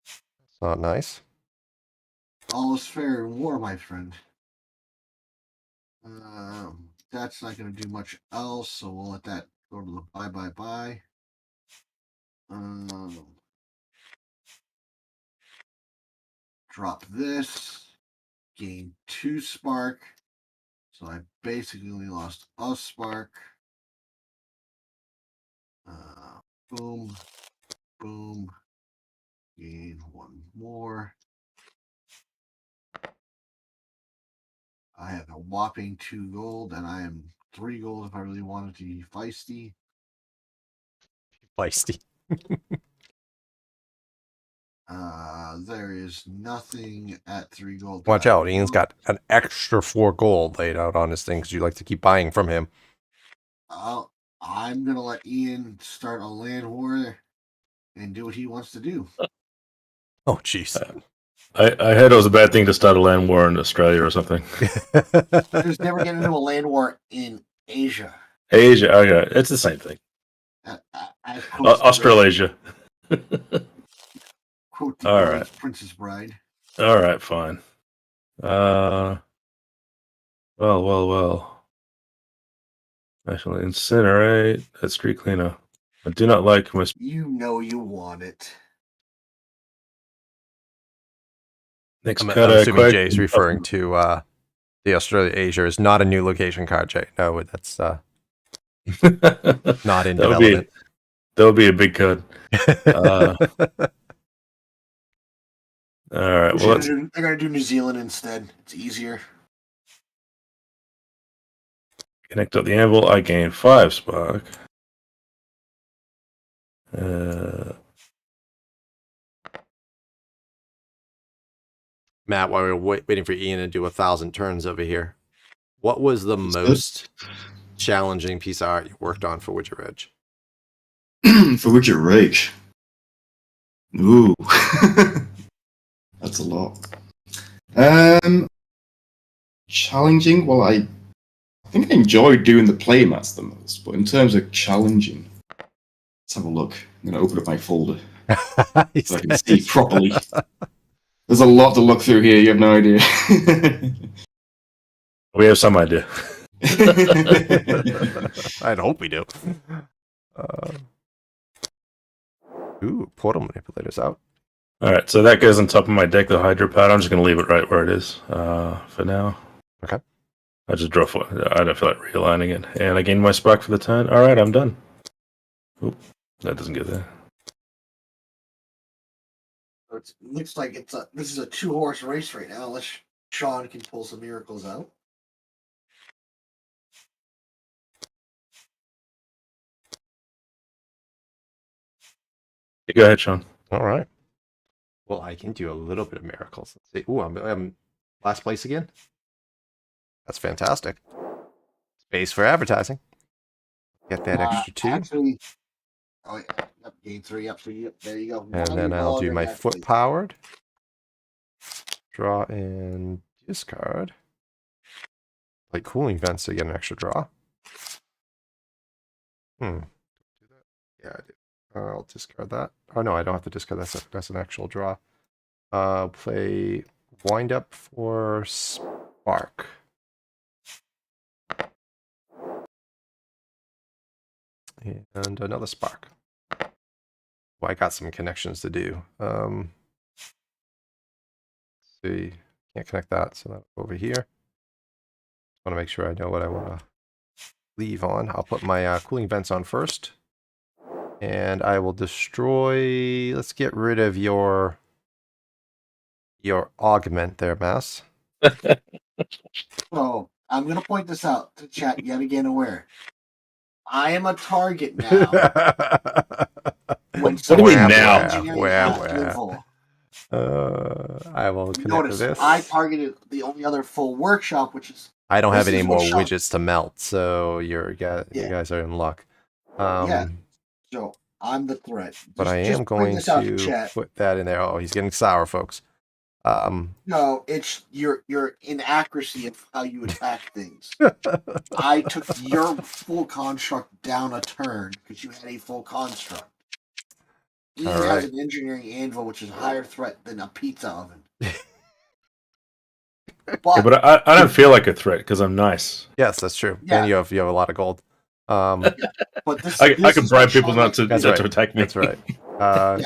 That's not nice. All is fair in war, my friend. That's not going to do much else, so we'll let that go to the bye. Drop this. Gain 2 spark. So I basically only lost a spark. Boom. Boom. Gain 1 more. I have a whopping 2 gold, and I am 3 gold if I really wanted to be feisty. Feisty. There is nothing at 3 gold. Watch out, Ian's got an extra 4 gold laid out on his thing because you like to keep buying from him. I'm gonna let Ian start a land war and do what he wants to do. Oh, jeez. I heard it was a bad thing to start a land war in Australia or something. Just never get into a land war in Asia. Asia, okay, it's the same thing. Australasia. Quote the All right. Princess Bride. All right, fine. Well. Actually, incinerate. That's street cleaner. I do not like You know you want it. Next I'm card, assuming Jay's referring to the Australia Asia is not a new location card, Jay. No, that's not in development. That would be a big card. All right. Well, they're gonna do New Zealand instead. It's easier. connect up the anvil. I gain 5 spark. Matt, while we were waiting for Ian to do 1,000 turns over here, what was the That's most challenging piece of art you worked on for Widget Ridge? For Widget Ridge. Ooh. That's a lot. Challenging? Well, I think I enjoyed doing the playmats the most, but in terms of challenging, let's have a look. I'm going to open up my folder so I can see properly. There's a lot to look through here, you have no idea. We have some idea. I'd hope we do. Ooh, portal manipulators out. All right, so that goes on top of my deck, the Hydro Pad. I'm just going to leave it right where it is for now. Okay. I just draw for I don't feel like realigning it. And I gain my spark for the turn. All right, I'm done. Oop, that doesn't get there. It looks like this is a 2-horse race right now, unless Sean can pull some miracles out. Go ahead, Sean. All right. Well, I can do a little bit of miracles. Let's see. Ooh, I'm last place again. That's fantastic. Space for advertising. Get that extra 2. Actually, oh, yep, gain 3 up. So there you go. And then I'll do my foot powered. Draw and discard. Like cooling vents to get an extra draw. Yeah, I do. I'll discard that. Oh no, I don't have to discard that. That's an actual draw. Play wind up for spark. And another spark. Well, I got some connections to do. Let's see, can't connect that, so that's over here. Want to make sure I know what I want to leave on. I'll put my cooling vents on first. And I will destroy, let's get rid of your augment there, Mass. Oh, I'm going to point this out to chat yet again aware. I am a target now. What do you mean now? I will connect Notice, to this. I targeted the only other full workshop, which is... I don't have any more workshop. widgets to melt, so you guys are in luck. Yeah. So I'm the threat. But I am going to put that in there. Oh, he's getting sour, folks. No, it's your inaccuracy of how you attack things. I took your full construct down a turn because you had a full construct. He has an engineering anvil, which is a higher threat than a pizza oven. But I don't feel like a threat because I'm nice. Yes, that's true. Yeah. And you have a lot of gold. But this, I can bribe people Sean not to attack me. That's right.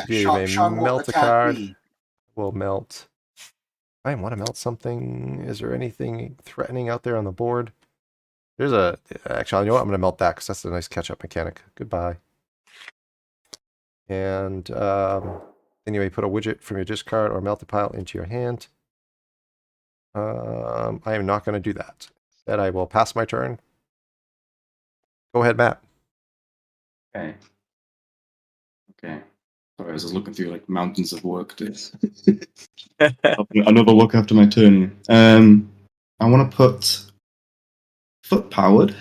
You may Sean won't melt a attack card. me. We'll melt. I want to melt something. Is there anything threatening out there on the board? There's actually, you know what? I'm going to melt that because that's a nice catch-up mechanic. Goodbye. And anyway, put a widget from your discard or melt a pile into your hand. I am not going to do that. Instead, I will pass my turn. Go ahead, Matt. Okay. Sorry, I was just looking through like mountains of work to another look after my turn. I want to put foot powered.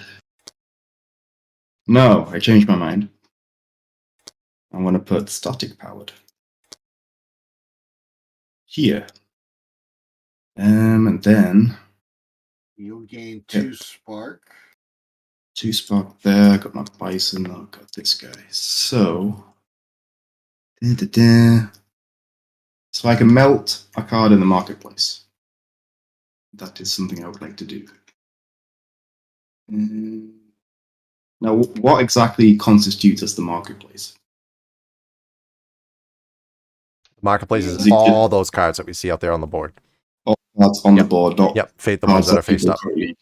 No, I changed my mind. I want to put static powered here. And then You'll gain 2 spark. 2 spark there. Got my bison. I've got this guy. So I can melt a card in the marketplace. That is something I would like to do. Now, what exactly constitutes as the marketplace? The marketplace is all those cards that we see out there on the board. All cards on the board, not Yep, fade the ones that are faced people up. currently-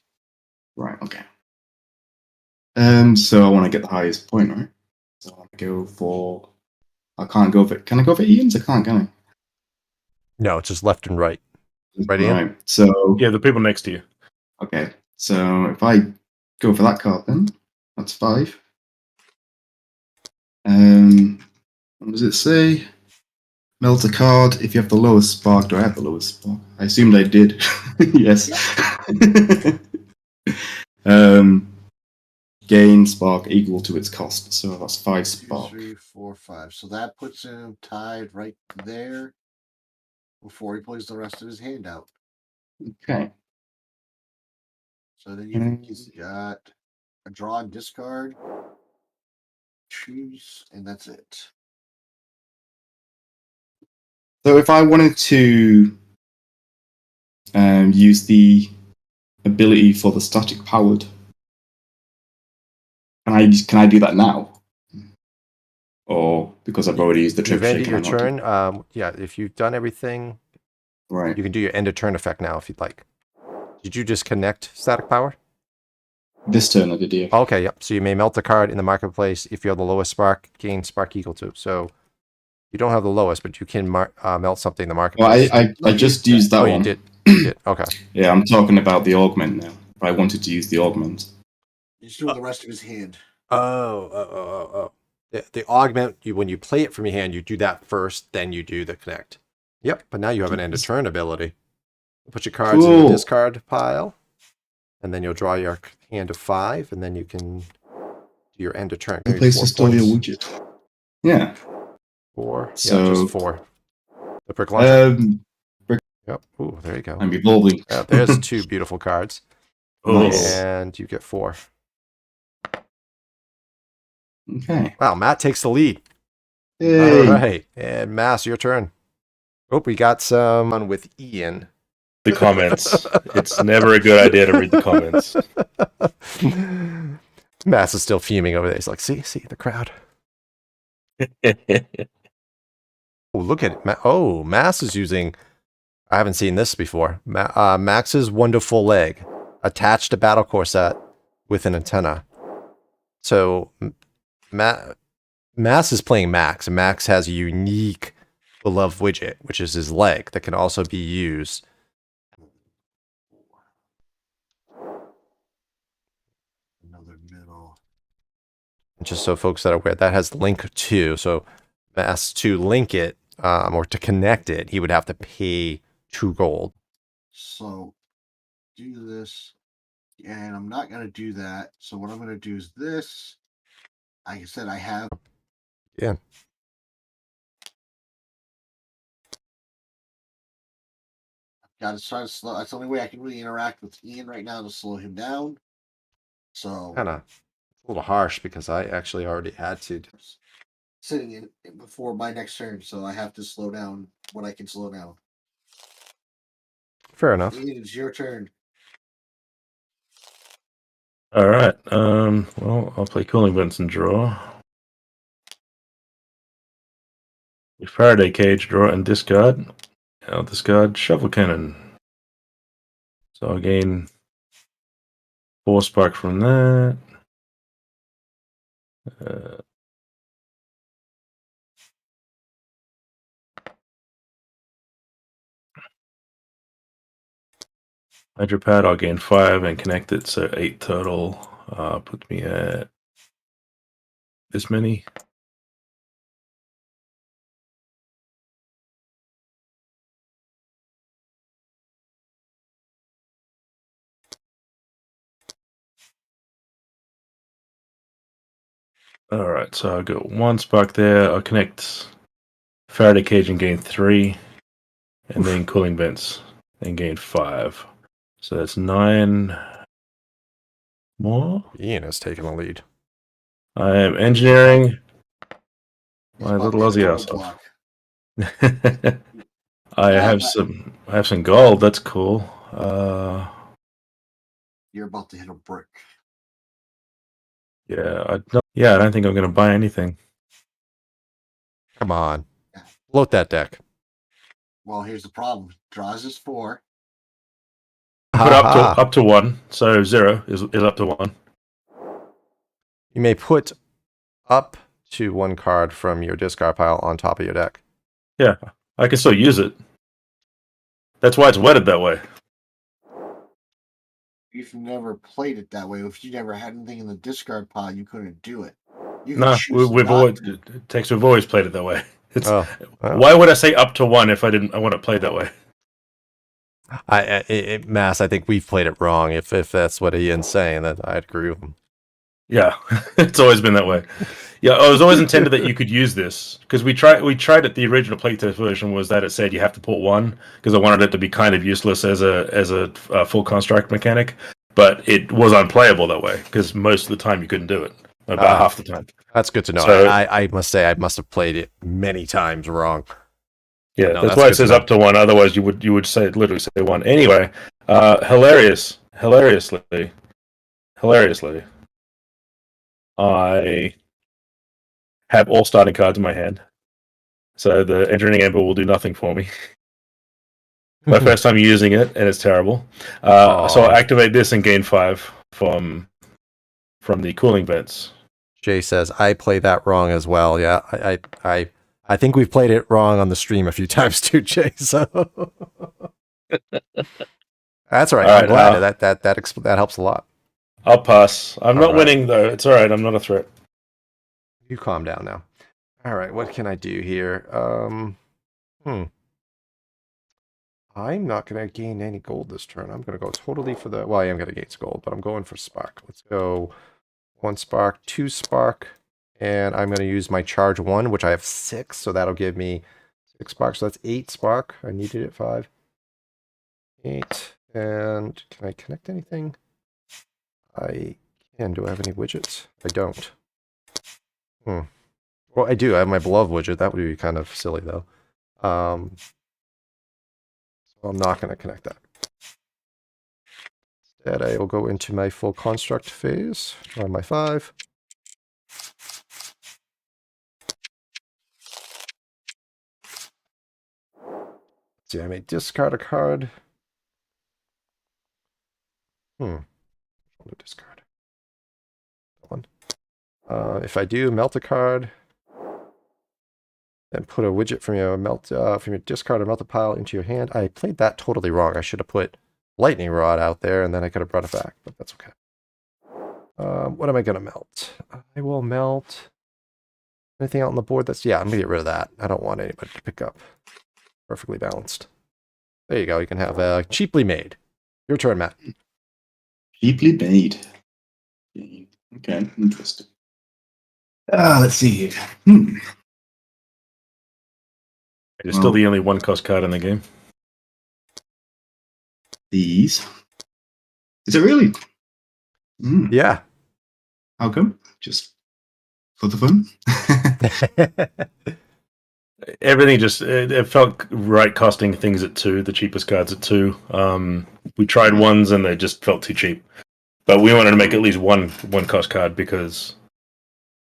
Right, okay. So I want to get the highest point, right? So I want to go for... I can't go for... Can I go for Ian's? I can't, can No, it's just left and right. I? Right, Ian? Right, so... Yeah, the people next to you. Okay, so if I go for that card then, that's 5. What does it say? Melt a card if you have the lowest spark. Do I have the lowest spark? I assumed I did. Yes. Gain spark equal to its cost. So that's 5 2, spark. 3, 4, 5. So that puts him tied right there before he plays the rest of his hand out. Okay. So then he's got a draw and discard, choose, and that's it. So if I wanted to use the ability for the static powered, can I do that now? Or because I've already used the You've trebuchet, ended can your I not do- turn. Yeah, if you've done everything, Right. you can do your end of turn effect now if you'd like. Did you just connect static power? This turn I did, yeah. Okay, yep. So you may melt a card in the marketplace if you have the lowest spark, gain spark equal to. So you don't have the lowest, but you can melt something in the Well, marketplace. I just used that Oh, one. you did. You did. Okay. Yeah, I'm talking about the augment now. If I wanted to use the augment. He's doing the rest of his hand. Oh. The augment, when you play it from your hand, you do that first, then you do the connect. Yep, but now you have an end of turn ability. Put your cards in the Cool. discard pile, and then you'll draw your hand of 5, and then you can do your end of turn. Maybe Place 4 to store your points. widget. Yeah. 4. So- Yeah, just 4. The brick launcher. Yep. Ooh, there you go. I'm evolving. Yeah, there's 2 beautiful cards. Nice. And you get 4. Okay. Wow, Matt takes the lead. Yay. All right. And Mass, your turn. Oh, we got some with Ian. The comments. It's never a good idea to read the comments. Mass is still fuming over there. He's like, see the crowd. Oh, look at it. Oh, Mass is using, I haven't seen this before. Max's wonderful leg attached to battle core set with an antenna. So Mass is playing Max, and Max has a unique beloved widget, which is his leg, that can also be used. Another middle. Just so folks that are aware, that has link 2. So Mass, to link it or to connect it, he would have to pay 2 gold. So do this, and I'm not going to do that. So what I'm going to do is this. Like I said, I have. Yeah. Got to try to slow. That's the only way I can really interact with Ian right now to slow him down. So Kind of a little harsh because I actually already had to. sitting in before my next turn, so I have to slow down what I can slow down. Fair enough. Ian, it's your turn. All right. Well, I'll play Cooling Vents and draw. Your Faraday Cage, draw and discard. I'll discard Shovel Cannon. So I'll gain 4 spark from that. Hydropad, I'll gain 5 and connect it, so 8 total. Puts me at this many. All right, so I'll go 1 spark there. I'll connect Faraday Cage and gain 3, and then Cooling Vents and gain 5. So that's 9 more. Ian has taken the lead. I am engineering He's my about little to hit Aussie a ass off. roadblock. I have some gold. That's cool. You're about to hit a brick. Yeah, I don't think I'm gonna buy anything. Come on. Float that deck. Well, here's the problem. Draws is 4. put up to 1, so 0 is up to 1. You may put up to 1 card from your discard pile on top of your deck. Yeah, I can still use it. That's why it's worded that way. You've never played it that way. If you never had anything in the discard pile, you couldn't do it. You could No, choose we've not always to. we've always played it that way. It's Oh. why would I say up to 1 if I want to play that way? Mass, I think we've played it wrong. If that's what Ian's saying, then I'd agree with him. Yeah, it's always been that way. Yeah, it was always intended that you could use this because we tried it. The original playtest version was that it said you have to put 1 because I wanted it to be kind of useless as a full construct mechanic, but it was unplayable that way because most of the time you couldn't do it. About half the time. That's good to know. So, I must say I must have played it many times wrong. Yeah, No, that's that's why good it says to know. up to 1. Otherwise, you would say literally say 1. Anyway, hilariously, I have all starting cards in my hand, so the Engineering Ember will do nothing for me. My first time using it, and it's terrible. So I activate this and gain 5 from the cooling vents. Jay says I play that wrong as well. Yeah, I think we've played it wrong on the stream a few times too, Jay. So that's all right. I'm glad that helps a lot. I'll pass. I'm not right. winning though. It's all right. I'm not a threat. You calm down now. All right, what can I do here? I'm not going to gain any gold this turn. I'm going to go totally for the... Well, I am going to gain gold, but I'm going for spark. Let's go 1 spark, 2 spark, and I'm going to use my charge 1, which I have 6, so that'll give me 6 spark. So that's 8 spark. I needed it 5. 8. And can I connect anything? I can. Do I have any widgets? I don't. Well, I do. I have my beloved widget. That would be kind of silly, though. So I'm not going to connect that. Instead, I will go into my full construct phase. Draw my 5. Let's see, I may discard a card. Discard. That one. If I do, melt a card. Then put a widget from your discard or melted pile into your hand. I played that totally wrong. I should have put lightning rod out there, and then I could have brought it back, but that's okay. What am I going to melt? I will melt anything out on the board that's... Yeah, I'm going to get rid of that. I don't want anybody to pick up. Perfectly balanced. There you go. You can have cheaply made. Your turn, Matt. Cheaply made. Okay, interesting. Let's see here. It's still the only 1-cost card in the game. These. Is it really? Yeah. How come? Just for the fun? Everything just it felt right costing things at 2, the cheapest cards at 2. We tried ones and they just felt too cheap. But we wanted to make at least one cost card because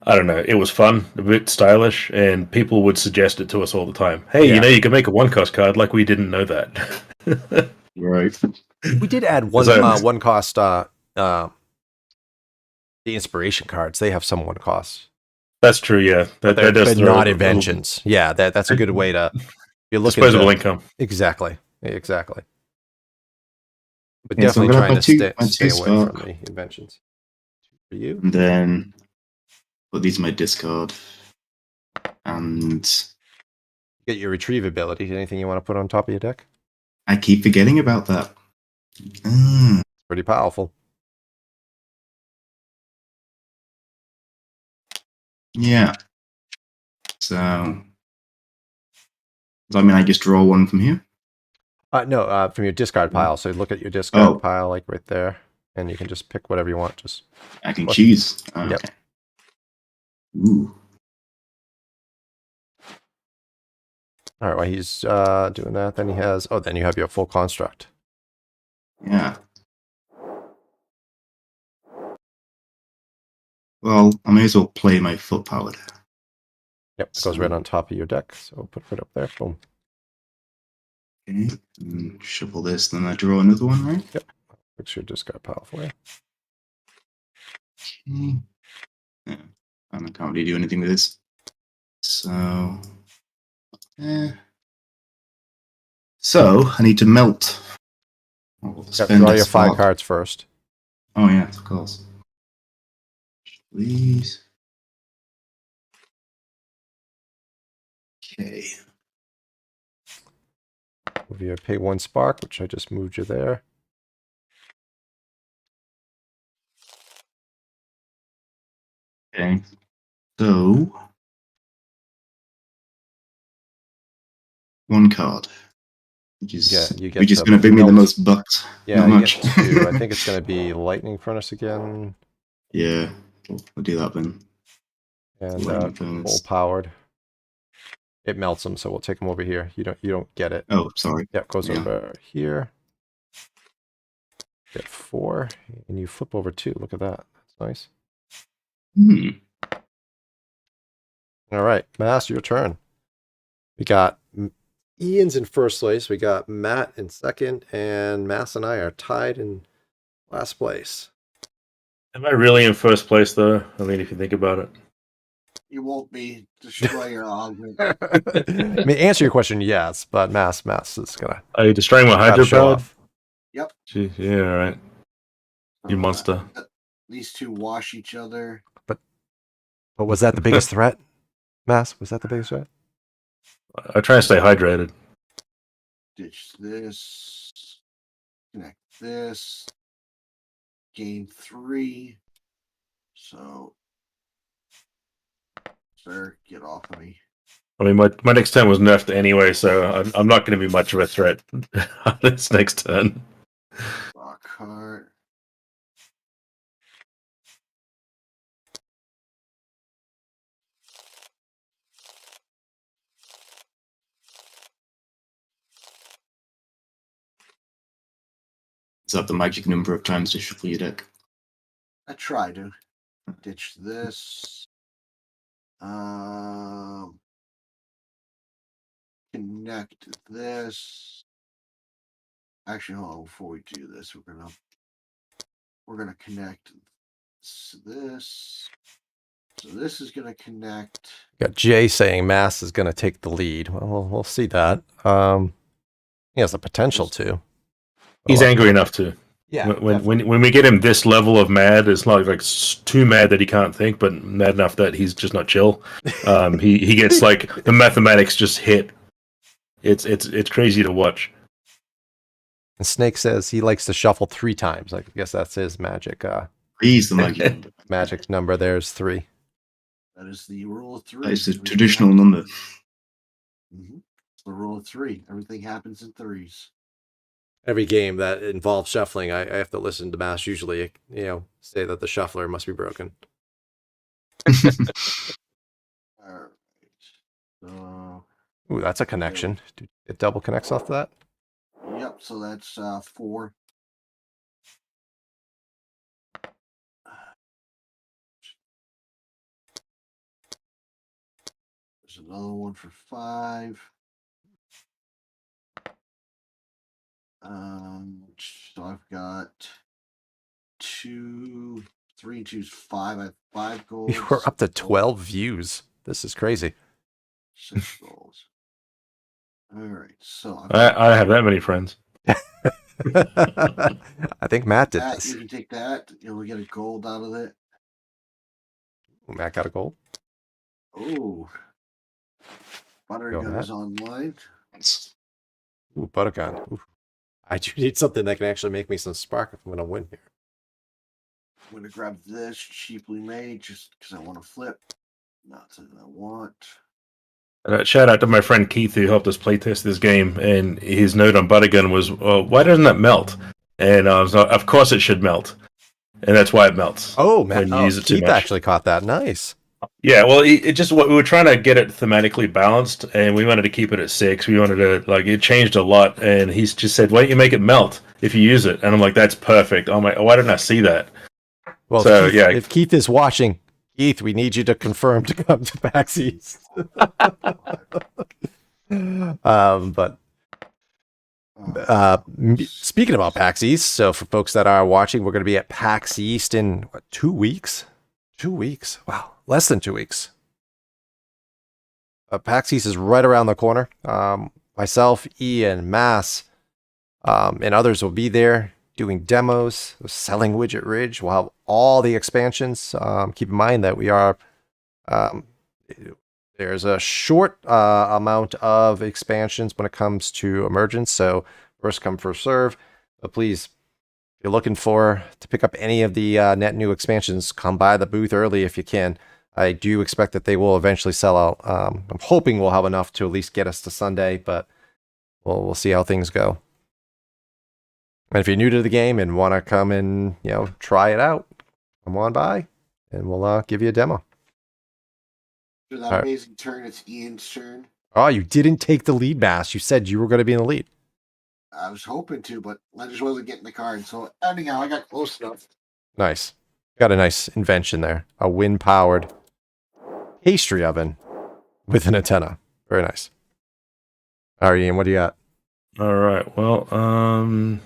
I don't know, it was fun, a bit stylish, and people would suggest it to us all the time. Hey, you can make a 1-cost card, like we didn't know that. Right. We did add one cost the inspiration cards. They have some 1 cost. That's true, yeah. That does not inventions. Yeah, that's a good way to... You're looking disposable income. Exactly. But Yeah, so I'm definitely gonna trying to put stay two away spark. from the inventions. For you? And then put these in my discard. And Get your retrieve ability. Anything you want to put on top of your deck? I keep forgetting about that. It's pretty powerful. Yeah. So does that mean I just draw 1 from here? No, from your discard pile. So look at your discard pile, like right there, and you can just pick whatever you want. Just I can choose. Okay. Yep. Ooh. all right. While he's doing that, then he has. Oh, then you have your full construct. Yeah. Well, I may as well play my foot powered. Yep, it goes right on top of your deck. So put it up there. Boom. Okay. And shuffle this, then I draw another one, right? Make sure discard pile for you. Okay. Yeah. I can't really do anything with this. So. So I need to melt. Draw your 5 cards first. Oh yeah, of course. Please. Okay. Move your pay 1 spark, which I just moved you there. Okay. So 1 card. Which is You get which is to going to bring me the melt. most bucks. Yeah, Not you much. get 2. I think it's going to be lightning furnace again. Yeah, we'll do that then. And Lightning full furnace. powered. It melts them, so we'll take them over here. You don't get it. Oh, sorry. Yeah, it goes Yeah. over here. Get 4, and you flip over 2. Look at that. That's nice. Hmm. All right, Mass, your turn. We got Ian's in first place. We got Matt in second, and Mass and I are tied in last place. Am I really in first place, though? I mean, if you think about it. You won't be destroy your argument. I mean, answer your question, yes, but Mass is gonna Are you destroying my gotta show hydro off. Yep. Gee, yeah, all right. You monster. These two wash each other. But was that the biggest threat? Mass, was that the biggest threat? I try and stay hydrated. Ditch this. Connect this. Gain 3. So, sir, get off of me. I mean, my next turn was nerfed anyway, so I'm not going to be much of a threat on this next turn. Rock heart. Is that the magic number of times to shuffle your deck? I try to ditch this. Connect this. Actually, hold on. Before we do this, we're gonna connect this. So this is gonna connect. Got Jay saying Mass is gonna take the lead. Well, we'll see that. He has the potential to. He's angry enough to. Yeah. When we get him this level of mad, it's not like too mad that he can't think, but mad enough that he's just not chill. He gets like the mathematics just hit. It's crazy to watch. And Snake says he likes to shuffle 3 times. I guess that's his magic. He's the magic number. Magic number. There's 3. That is the rule of 3. That is the traditional number. Mm-hmm. It's the rule of 3. Everything happens in 3s. Every game that involves shuffling, I have to listen to Mass usually, say that the shuffler must be broken. All right. So, Ooh, that's a connection. It double connects off that? yep. So that's 4. There's another one for 5. So I've got 2, 3, 2's 5. I have 5 goals. You were up to 12 views. This is crazy. 6 goals. All right. So I have that many friends. I think Matt did Matt, this. you can take that. You'll get a gold out of it. Ooh, Matt got a gold. Oh. Buttergun is online. Ooh, Buttergun. Ooh. I do need something that can actually make me some spark if I'm going to win here. I'm going to grab this cheaply made just because I want to flip. Not something I want. Shout out to my friend Keith who helped us playtest this game, and his note on Buttergun was, "Why doesn't that melt?" And I was like, "Of course it should melt," and that's why it melts. Oh, Matt, when you use it too Keith much. actually caught that. Nice. Yeah, well, it just we were trying to get it thematically balanced, and we wanted to keep it at 6. We wanted to it changed a lot, and he's just said, "Why don't you make it melt if you use it?" And I'm like, "That's perfect." I'm like, "Why didn't I see that?" Well, So, if Keith is watching, Keith, we need you to confirm to come to PAX East. But Speaking about PAX East, so for folks that are watching, we're going to be at PAX East in 2 weeks. 2 weeks. Wow, less than 2 weeks. PAX East is right around the corner. Myself, Ian, Mass, and others will be there doing demos, selling Widget Ridge. We'll have all the expansions. Keep in mind that we are there's a short amount of expansions when it comes to emergence, so first come, first serve. But please, if you're looking to pick up any of the net new expansions, come by the booth early if you can. I do expect that they will eventually sell out. I'm hoping we'll have enough to at least get us to Sunday, but we'll see how things go. And if you're new to the game and want to come and try it out, come on by, and we'll give you a demo. After that amazing turn, it's Ian's turn. Oh, you didn't take the lead, Mass. You said you were going to be in the lead. I was hoping to, but I just wasn't getting the card. So anyhow, I got close enough. Nice. Got a nice invention there. A wind-powered pastry oven with an antenna. Very nice. All right, Ian, what do you got? All right. Well,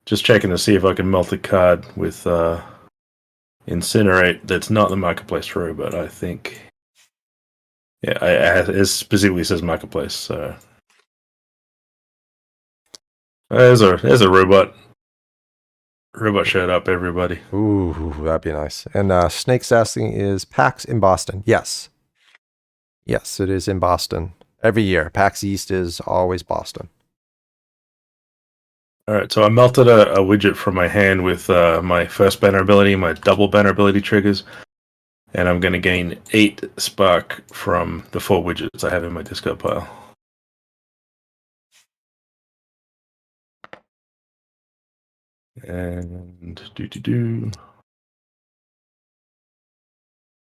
just checking to see if I can melt a card with Incinerate. That's not the Marketplace row, but I think, yeah, it specifically says Marketplace. So there's a robot. Robot showed up, everybody. Ooh, that'd be nice. And Snake's asking, is PAX in Boston? Yes. Yes, it is in Boston. Every year. PAX East is always Boston. All right, so I melted a widget from my hand with my first banner ability, my double banner ability triggers, and I'm going to gain 8 spark from the 4 widgets I have in my discard pile. And and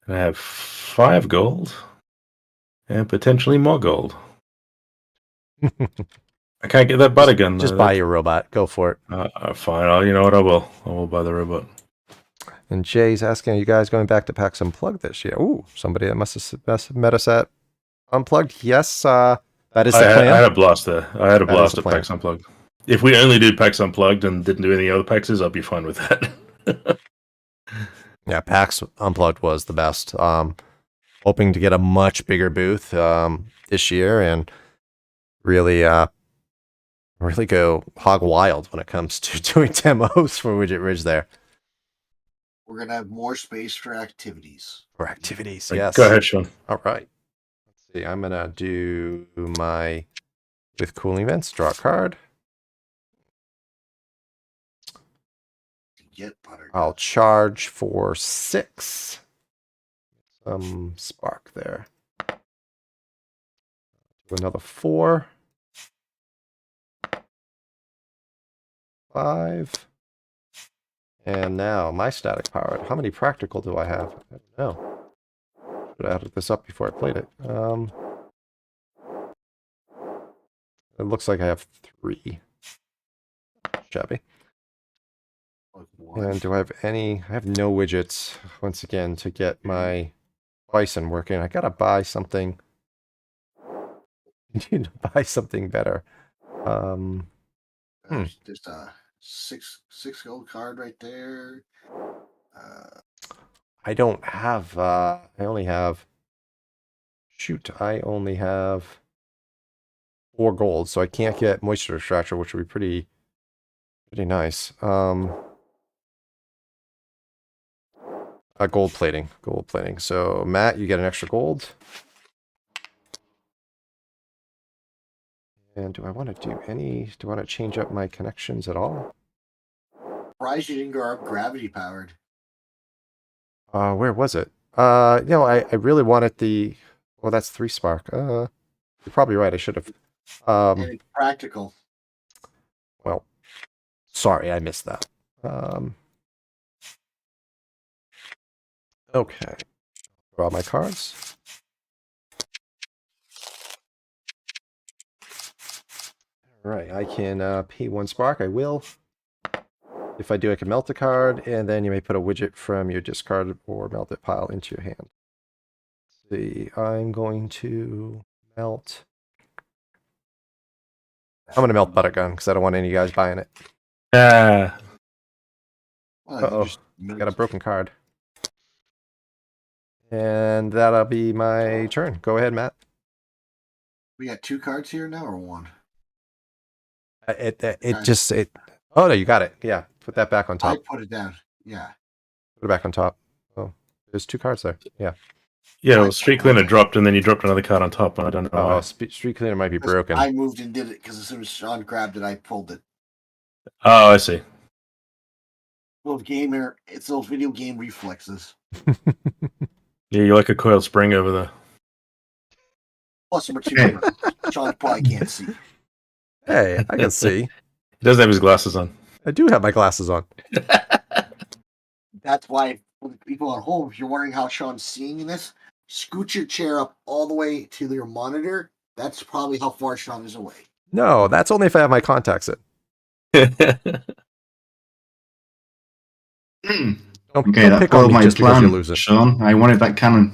I have 5 gold and potentially more gold. I can't get that butt again. Just buy your robot. Go for it. Fine. You know what? I will buy the robot. And Jay's asking, are you guys going back to PAX Unplugged this year? Ooh, somebody that must have met us at Unplugged. Yes, that is the plan. I had a blast there. I had a blast at PAX Unplugged. If we only did PAX Unplugged and didn't do any other PAXs, I'd be fine with that. Yeah, PAX Unplugged was the best. Hoping to get a much bigger booth this year and really go hog wild when it comes to doing demos for Widget Ridge there. We're going to have more space for activities. Yes. Go ahead, Sean. All right. Let's see. I'm going to do my with cooling events, draw a card. Get butter. I'll charge for 6. Some spark there. Do another 4. 5. And now my static powered. How many practical do I have? I don't know. Should have added this up before I played it. It looks like I have 3. Shabby. And do I have any? I have no widgets, once again, to get my bison working. I gotta buy something. I need to buy something better. There's a 6 gold card right there. I don't have. I only have 4 gold, so I can't get moisture extractor, which would be pretty nice. Gold plating. So Matt, you get an extra gold. And do I want to do I want to change up my connections at all? Surprised you didn't go gravity powered. Where was it? I really wanted the. Well, that's 3 spark. You're probably right. I should have. And it's practical. Well, sorry, I missed that. Okay. Draw my cards. All right, I can pay 1 spark. I will. If I do, I can melt a card, and then you may put a widget from your discarded or melted pile into your hand. Let's see, I'm going to melt I'm gonna melt Buttergun because I don't want any of you guys buying it. Ah, Well, you Uh-oh. just Got a broken card. And that'll be my turn. Go ahead, Matt. We got 2 cards here now, or 1? It Okay. just it. Oh no, you got it. Yeah, put that back on I top. put it down. Yeah. Put it back on top. Oh, there's 2 cards there. Yeah. yeah. Well, Street Cleaner dropped, and then you dropped another card on top. I don't know. Oh, why. Street Cleaner might be 'Cause broken. I moved and did it because as soon as Sean grabbed it, I pulled it. Oh, I see. Those gamer, it's those video game reflexes. Yeah, you're like a coiled spring over there. Plus number 2, Okay. Sean probably can't see. Hey, I can see. He doesn't have his glasses on. I do have my glasses on. That's why, for the people at home, if you're wondering how Sean's seeing this, scoot your chair up all the way to your monitor. That's probably how far Sean is away. No, that's only if I have my contacts in. Don't Okay, that pick on foiled me my just because plan, you're losing. Sean. I wanted that cannon.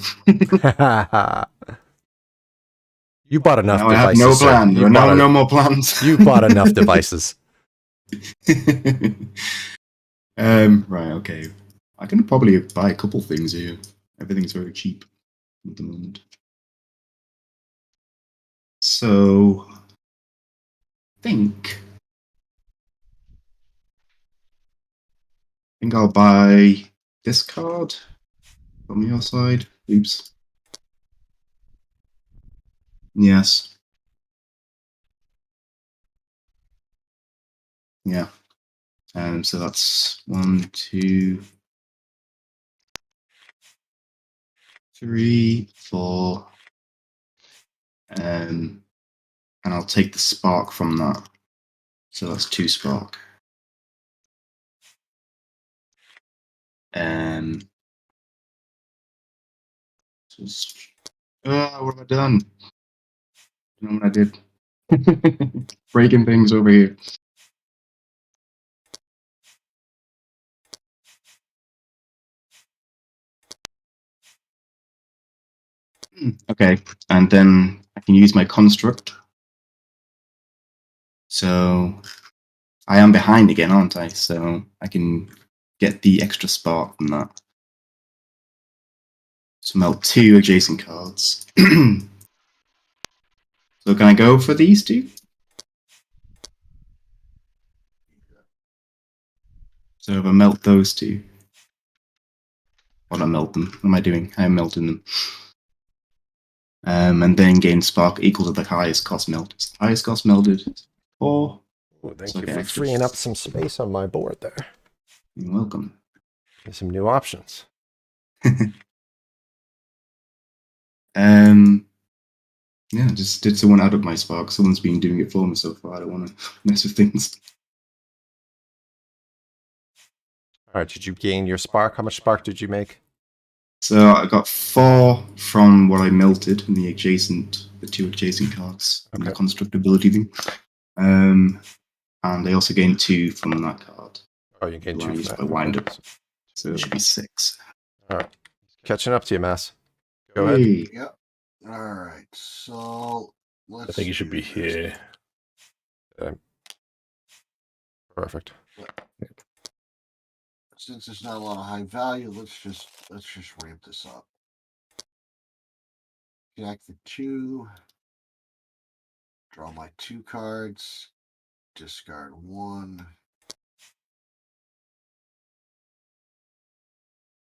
You bought enough Now I have devices. no sir. plan. You, No, bought no more plans. you bought enough devices. Right, okay. I can probably buy a couple things here. Everything's very cheap at the moment. So, I think I'll buy this card from your side. Oops. Yes. Yeah. So that's 1, 2, 3, 4. And I'll take the spark from that. So that's 2 spark. Just, what have I done? I don't know what I did. Breaking things over here. Okay, and then I can use my construct. So I am behind again, aren't I? So I can get the extra spark from that. So melt 2 adjacent cards. So can I go for these 2? So if I melt those 2. Or not melt them. What am I doing? I'm melting them. And then gain spark equal to the highest cost melted. Highest cost melted 4. Oh, thank So you okay, for extra. freeing up some space on my board there. You're welcome. There's some new options. Yeah, just did someone out of my spark. Someone's been doing it for me so far. I don't want to mess with things. All right, did you gain your spark? How much spark did you make? So I got 4 from what I melted in the 2 adjacent cards, and the Okay. constructability thing. And I also gained 2 from that card. Oh, you gained 2 Lines from by that. wind Okay. up. So it should be 6. All right. Catching up to you, Mass. Go ahead. Hey. Yep. All right. So let's. I think you should be do this. here. Perfect. Since there's not a lot of high value, let's just ramp this up. Connect the 2. Draw my 2 cards. Discard 1.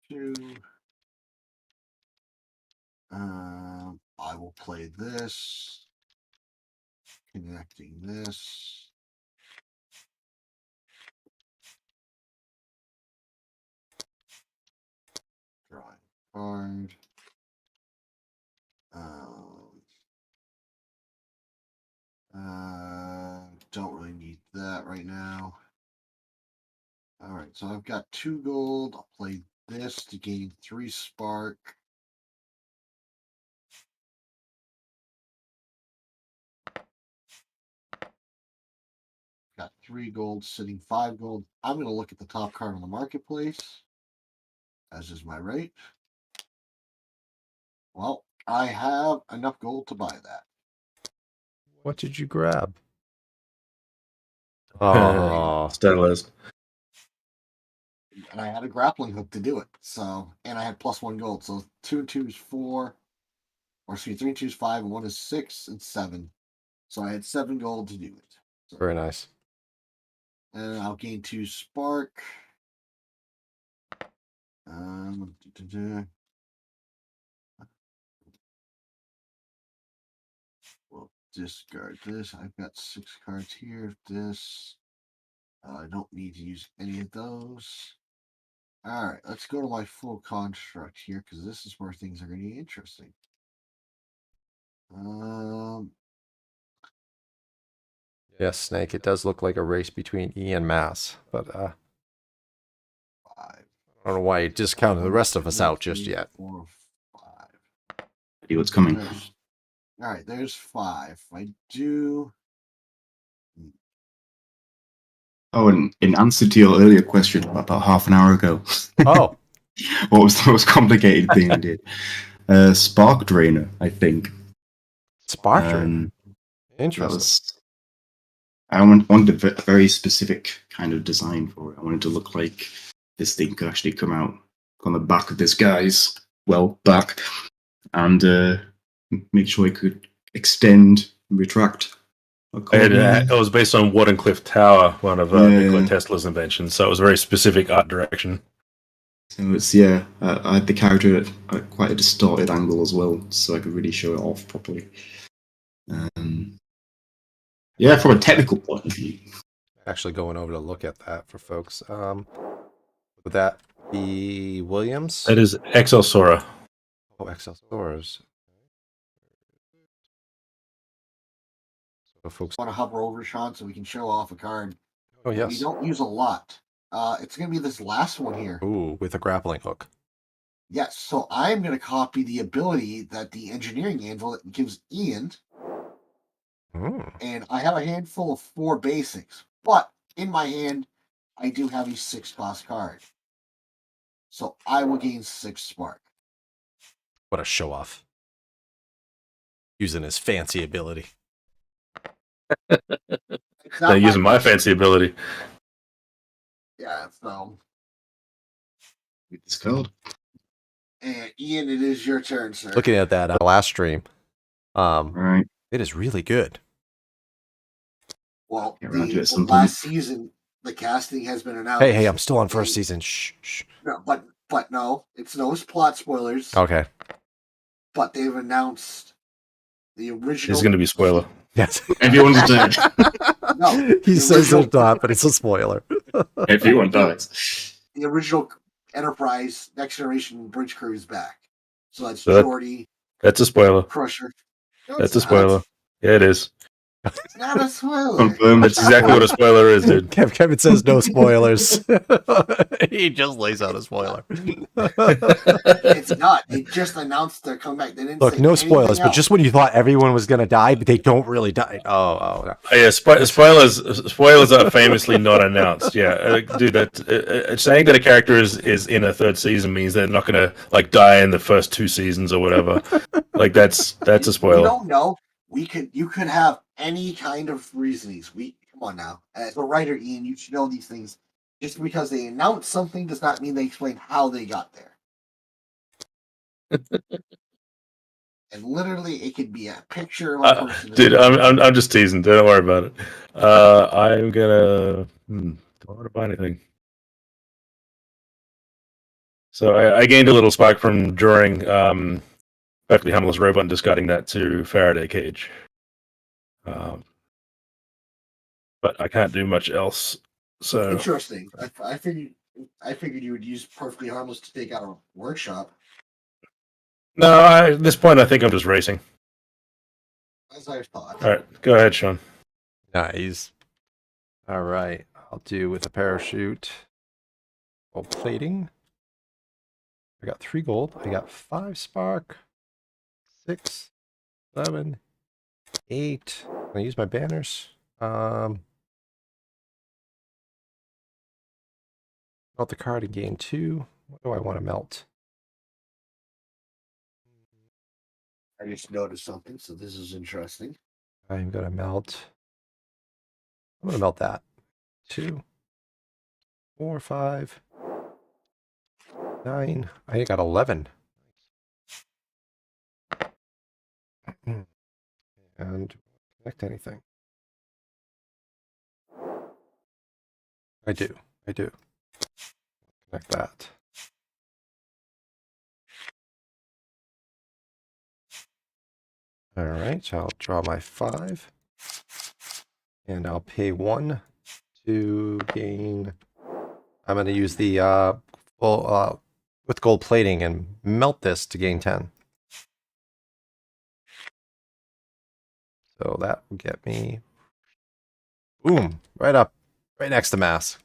2. I will play this. Connecting this. Drawing card. Don't really need that right now. All right, so I've got 2 gold. I'll play this to gain 3 spark. Got 3 gold, sitting 5 gold. I'm going to look at the top card on the marketplace, as is my right. Well, I have enough gold to buy that. What did you grab? Oh, Stylized. And I had a grappling hook to do it. So, and I had +1 gold. So 2 and 2 is 4, or excuse me, 3 and 2 is 5, and 1 is 6 and 7. So I had 7 gold to do it. So, very nice. and I'll gain 2 spark. We'll discard this. I've got 6 cards here. This. I don't need to use any of those. All right, let's go to my full construct here because this is where things are going to be interesting. Yes, Snake. It does look like a race between E and Mass, but 5. I don't know why you discounted the rest of us out just yet. 4, 5. See what's coming. All right, there's 5. I do. Oh, and in answer to your earlier question about half an hour ago, Oh, what was the most complicated thing I did? Spark Drainer, I think. Spark Drainer. That Interesting. was. I wanted a very specific kind of design for it. I wanted to look like this thing could actually come out on the back of this guy's back, and make sure it could extend and retract. It was based on Wardenclyffe Tower, one of Nikola Tesla's inventions, so it was a very specific art direction. So it's I had the character at quite a distorted angle as well, so I could really show it off properly. Yeah, from a technical point of view. Actually going over to look at that for folks. Would that be Williams? That is Excelsaura. Oh, Excelsaurus. So folks. Want to hover over, Sean, so we can show off a card. Oh, yes. We don't use a lot. It's going to be this last one here. Ooh, with a grappling hook. Yes, so I'm going to copy the ability that the engineering anvil gives Ian. And I have a handful of 4 basics, but in my hand, I do have a 6-cost card. So I will gain 6 spark. What a show off. Using his fancy ability. They're using my fancy ability. Yeah, so. With this code. And Ian, it is your turn, sir. Looking at that last stream, Right. it is really good. Well, Yeah, the last season, the casting has been announced. Hey, I'm still on first season. Shh. No, but no, it's no plot spoilers. Okay. But they've announced the original. It's going to be a spoiler. Yes. Everyone's dead. No, He says it's not, but it's a spoiler. Everyone dies. The original Enterprise Next Generation bridge crew is back. So that's So Geordi, That's a spoiler. Crusher. No, That's it's a spoiler. not. Yeah, it is. It's not a spoiler. Confirmed. That's exactly what a spoiler is, dude. Kevin says no spoilers. He just lays out a spoiler. It's not. They just announced they're coming back. They didn't Look, say no spoilers, anything but else. just when you thought everyone was going to die, but they don't really die. Oh. Yeah, spoilers are famously not announced. Yeah, dude, saying that a character is in a 3rd season means they're not going to die in the first 2 seasons or whatever. That's a spoiler. You don't know. You could have any kind of reasonings. Come on now. As a writer, Ian, you should know these things. Just because they announce something does not mean they explain how they got there. And literally, it could be a picture of a person. Dude, I'm just teasing. Don't worry about it. I'm gonna. Don't want to buy anything. So I gained a little spark from drawing perfectly harmless robot and discarding that to Faraday cage. But I can't do much else. So Interesting. I figured you would use perfectly harmless to take out a workshop. no, at this point I think I'm just racing. As I thought. All right, go ahead, Sean. Nice. All right. I'll do with a parachute. Gold plating. I got 3 gold. I got 5 spark. 6, 7, 8. I use my banners. Melt the card and gain 2. What do I want to melt? I just noticed something, so this is interesting. I'm going to melt that. 2, 4, 5, 9. I got 11. And connect anything. I do. Connect that. All right, so I'll draw my 5. And I'll pay 1 to gain. I'm going to use the with gold plating and melt this to gain 10. So that will get me, boom, right next to mass.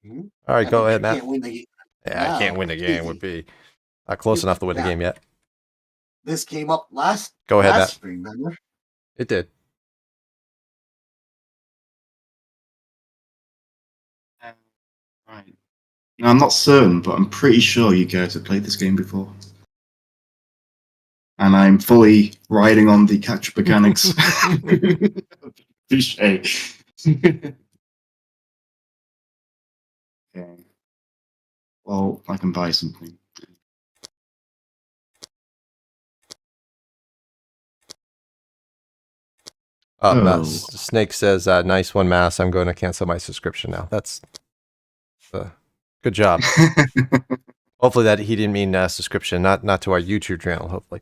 Mhm. All right, go ahead, Matt. Can't win the game. Yeah, I can't win the game. Would be not close enough to win the game yet. This came up last. Go ahead, Matt. Stream, remember? It did. Right. Now, I'm not certain, but I'm pretty sure you guys have played this game before. And I'm fully riding on the catch mechanics. Touché. Okay. Well, I can buy something. Oh. Snake says, nice one, Mass. I'm going to cancel my subscription now. That's good job. Hopefully that he didn't mean subscription, not to our YouTube channel, hopefully.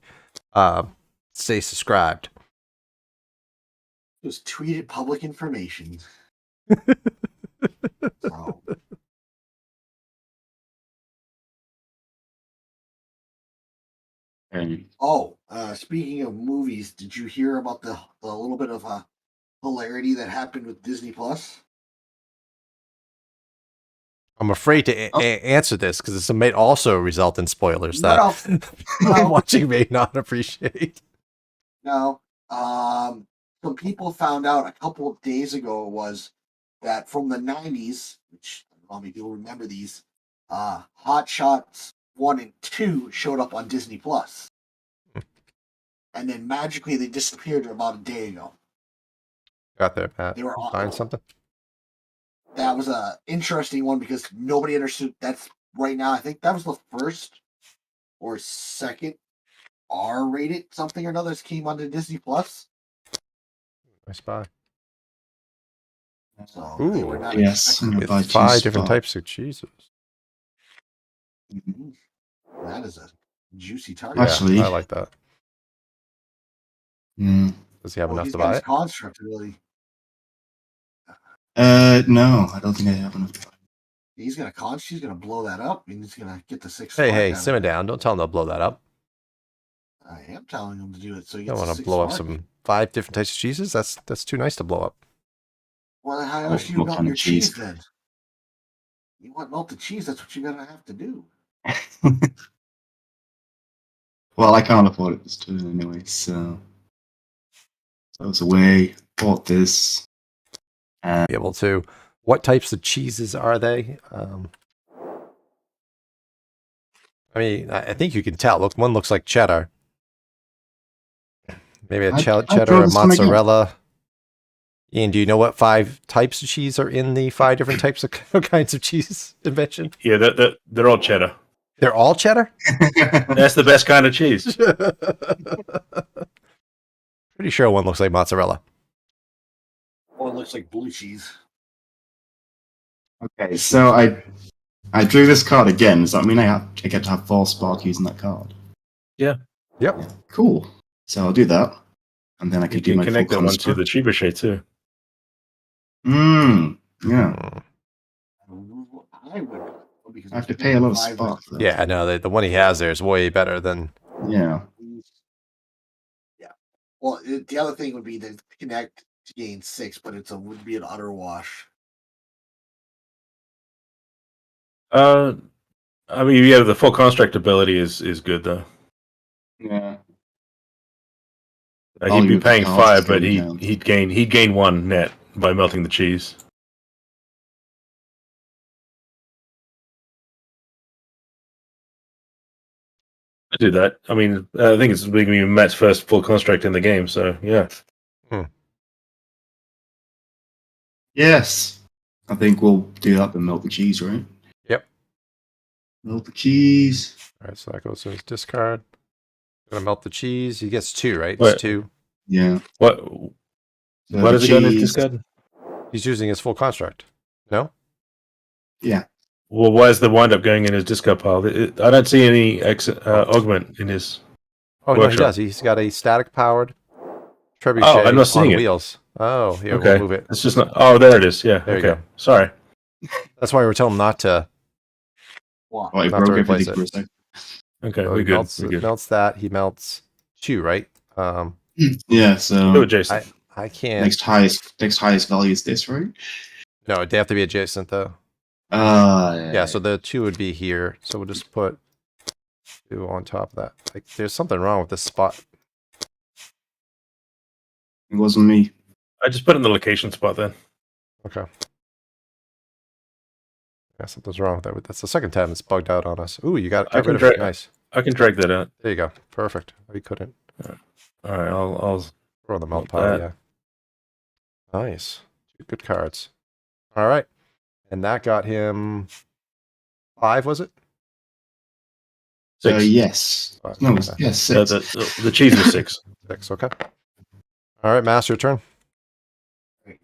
Stay subscribed. Just tweeted public information. So. Speaking of movies, did you hear about the little bit of hilarity that happened with Disney Plus? I'm afraid to answer this because this may also result in spoilers that watching may not appreciate. No. Some people found out a couple of days ago was that from the 90s, which I don't know how many people remember these, Hot Shots 1 and 2 showed up on Disney Plus. And then magically they disappeared about a day ago. Got there, Pat. They were find something? That was a interesting one because nobody understood. That's right now. I think that was the first or second R-rated something or another came onto Disney Plus. I spy. So they were not with 5 different types of cheeses. Mm-hmm. That is a juicy target. Actually, I like that. Does he have enough to buy it? Construct, really. No, I don't think I have enough. He's gonna she's gonna blow that up, and he's gonna get the 6. Hey, simmer down! Don't tell him to blow that up. I am telling him to do it. So you don't want to blow up some 5 different types of cheeses. That's too nice to blow up. Well, how else do you melt your cheese then? You want melted cheese? That's what you're gonna have to do. Well, I can't afford it this turn anyway, so I was away, bought this. Be able to. What types of cheeses are they? I mean, I think you can tell. Look, one looks like cheddar. Maybe a cheddar or mozzarella. Ian, do you know what 5 types of cheese are in the 5 different types of kinds of cheese invention? Yeah, they're all cheddar. They're all cheddar? That's the best kind of cheese. Pretty sure one looks like mozzarella. One looks like blue cheese. Okay, so I drew this card again. Does that mean I get to have 4 spark using that card? Yeah. Yep. Yeah, cool. So I'll do that, and then I can do my connect that one to the trebuchet too. Yeah. I have to pay a lot of spark. Though. Yeah, no, the one he has there is way better than. Yeah. Yeah. Well, the other thing would be to connect to gain 6, but would be an utter wash. I mean, yeah, the full construct ability is good though. Yeah. He'd be paying 5, but he'd gain 1 net by melting the cheese. I do that. I mean, I think it's going to be Matt's first full construct in the game, so yeah. Yes. I think we'll do that, then melt the cheese, right? Yep. Melt the cheese. All right, so that goes to his discard. Gonna melt the cheese. He gets 2, right? Wait. It's 2. Yeah. What? So What the has he got in his cheese- discard? He's using his full construct. No? Yeah. Well, why is the wind up going in his discard pile? I don't see any augment in his. Oh, no, he Workshop. does. He's got a static powered trebuchet Oh, I'm not seeing on it. wheels. Oh, here, Okay. we'll move it. It's just not. Oh, there it is. Yeah. There you okay. go. Sorry. That's why we were telling him not to. What? Oh, I Not broke to replace everything for a it. sec. Okay, So we're he good. melts, We're good. melts that. He melts 2, right? Yeah, so Do it, Jason. I can't. next highest value is this, right? No, they have to be adjacent though. Yeah, so the 2 would be here. So we'll just put 2 on top of that. Like, there's something wrong with this spot. it wasn't me. I just put it in the location spot then. Okay. Yeah, something's wrong with that. That's the second time it's bugged out on us. Ooh, you got I rid can of it. drag- Nice. I can drag that out. There you go. Perfect. We couldn't All right, I'll throw the melt Not pile. bad. Yeah. Nice. 2 good cards. All right. And that got him 5, was it? six. Yes. Five. No, Okay. yes, Uh, 6. the cheese was 6. 6. Okay. All right, Master, your turn. Right.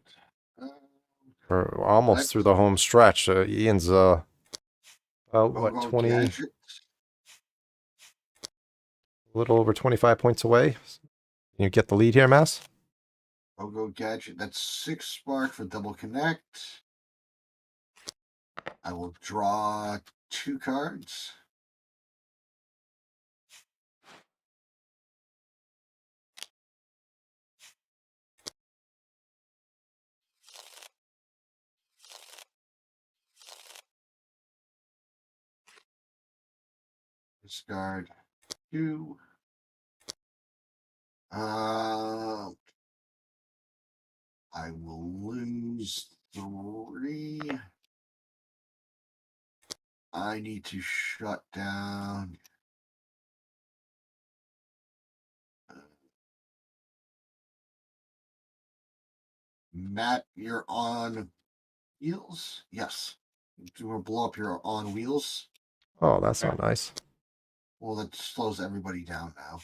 We're almost through the home stretch. Ian's about what, Go 20, a gadget. little over 25 points away. Can you get the lead here, Mass? I'll go gadget. That's 6 spark for double connect. I will draw 2 cards. Discard 2. I will lose 3. I need to shut down. Matt, you're on wheels? Yes. Do you want to blow up your on wheels? Oh, that's not nice. Well, that slows everybody down now.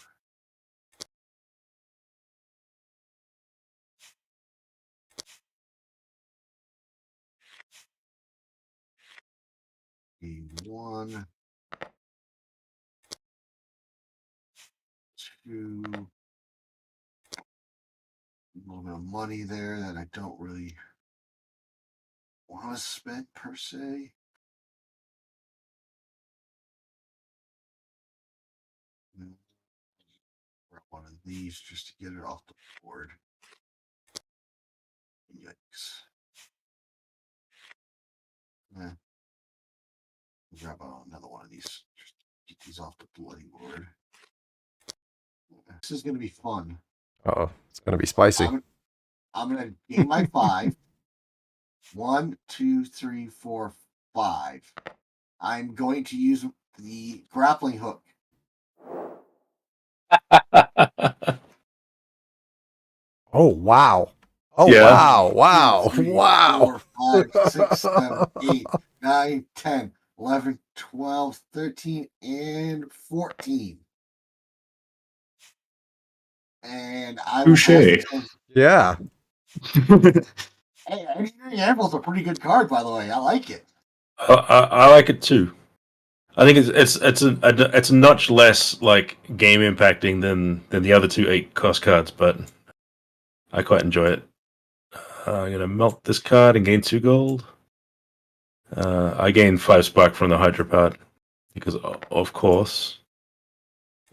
One, 2. A little bit of money there that I don't really want to spend per se. Grab one of these just to get it off the board. Yikes. Grab another one of these. Just get these off the bloody board. This is going to be fun. Uh-oh, it's going to be spicy. I'm going to gain my 5. 1, 2, 3, 4, 5. I'm going to use the grappling hook. Oh, wow. Oh, Yeah. wow. Wow. 2, 3, Wow. 4, 5, 6, 7, 8, 9, 10, 11, 12, 13, and 14. And I will Touche. Yeah. Hey, Engineering Anvil's a pretty good card, by the way. I like it. I like it too. I think it's a notch less like game impacting than the other 2 8-cost cards, but I quite enjoy it. I'm gonna melt this card and gain 2 gold. I gain 5 spark from the Hydra part because of course,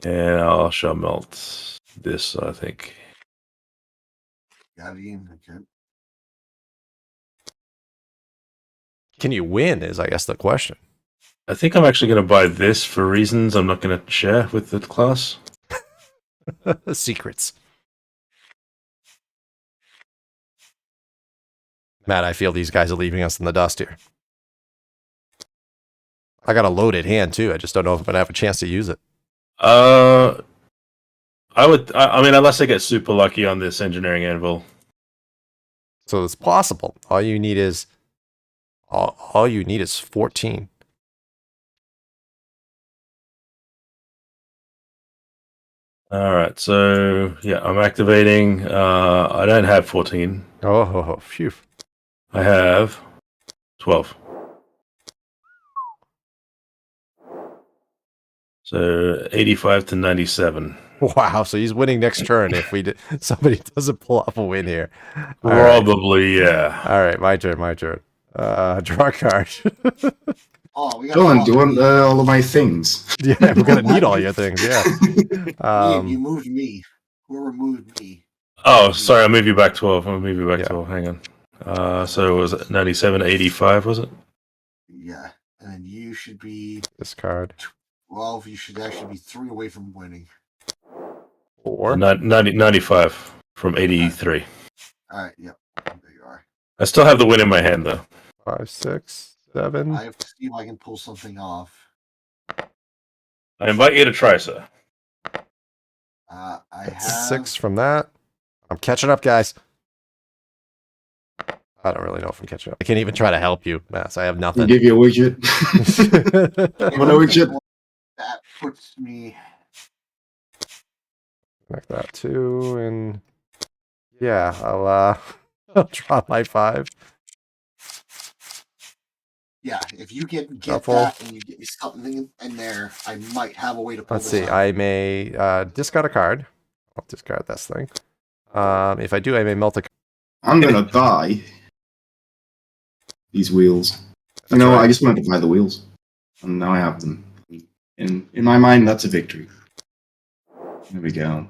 and I shall melt this. I think. Got it in. Okay. Can you win is, I guess, the question. I think I'm actually going to buy this for reasons I'm not going to share with the class. Secrets. Matt, I feel these guys are leaving us in the dust here. I got a loaded hand, too. I just don't know if I'm going to have a chance to use it. I mean, unless I get super lucky on this engineering anvil. So it's possible. All you need is All you need is 14. All right, so yeah, I'm activating. I don't have 14. Oh, phew. I have 12. So 85 to 97. Wow, so he's winning next turn if somebody doesn't pull off a win here. All right. Probably, yeah. All right, my turn. Draw a card. Oh, we got. John, do you want all of my things? Yeah, we're gonna need all your things. Yeah. Ian, you moved me. Whoever moved me. Oh, sorry, I'll move you back 12. I'll move you back Yeah. 12. Hang on. So it was 97 to 85, was it? Yeah, and then you should be. This card. 12. You should actually be 3 away from winning. 4. 95 from 83. All right. Yep. There you are. I still have the win in my hand, though. 5, 6, 7. I have to see if I can pull something off. I invite you to try, sir. I have 6 from that. I'm catching up, guys. I don't really know if I'm catching up. I can't even try to help you, Mass. I have I'll nothing. give you a widget. Want a widget? That puts me. Like that too, and yeah, I'll drop my 5. Yeah, if you get Shuffle. that and you get me something in there, I might have a way to pull Let's this see. out. I may discard a card. I'll discard this thing. If I do, I may melt a. I'm gonna buy these wheels. You know what? I just wanted to buy the wheels, and now I have them. In my mind, that's a victory. There we go.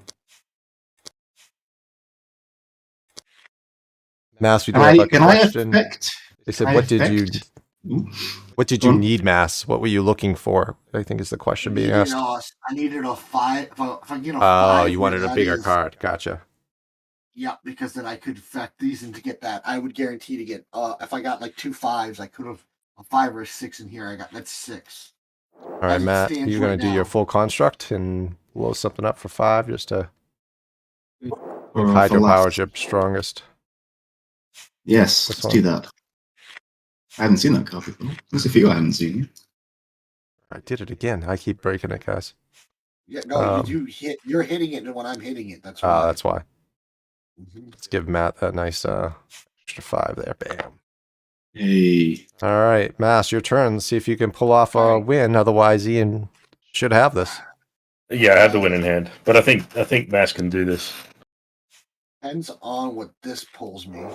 Mass, we do Can have I, a can I question. affect? They said, can I "What did you? affect- Ooh. What did you need, Mass? What were you looking for?" I think is the question being asked. I needed a 5. If I get a Oh, 5, you wanted a that bigger is- card. Gotcha. Yeah, because then I could affect these, and to get that, I would guarantee to get. If I got like 2 5s, I could have a 5 or a 6 in here. That's 6. All right, As it Matt, stands you're gonna right do your now. full construct and blow something up for 5, just to For hydropower last. your strongest. Yes, This let's do that. I haven't seen that card before. There's a few I haven't seen. I did it again. I keep breaking it, guys. Yeah, no, you hit. You're hitting it when I'm hitting it. That's why. That's why. Mhm. Let's give Matt that nice extra 5 there. Bam. Hey, All right, Mass, your turn. Let's see if you can pull off a Alright. win. Otherwise, Ian should have this. Yeah, I have the win in hand, but I think Mass can do this. Depends on what this pulls me.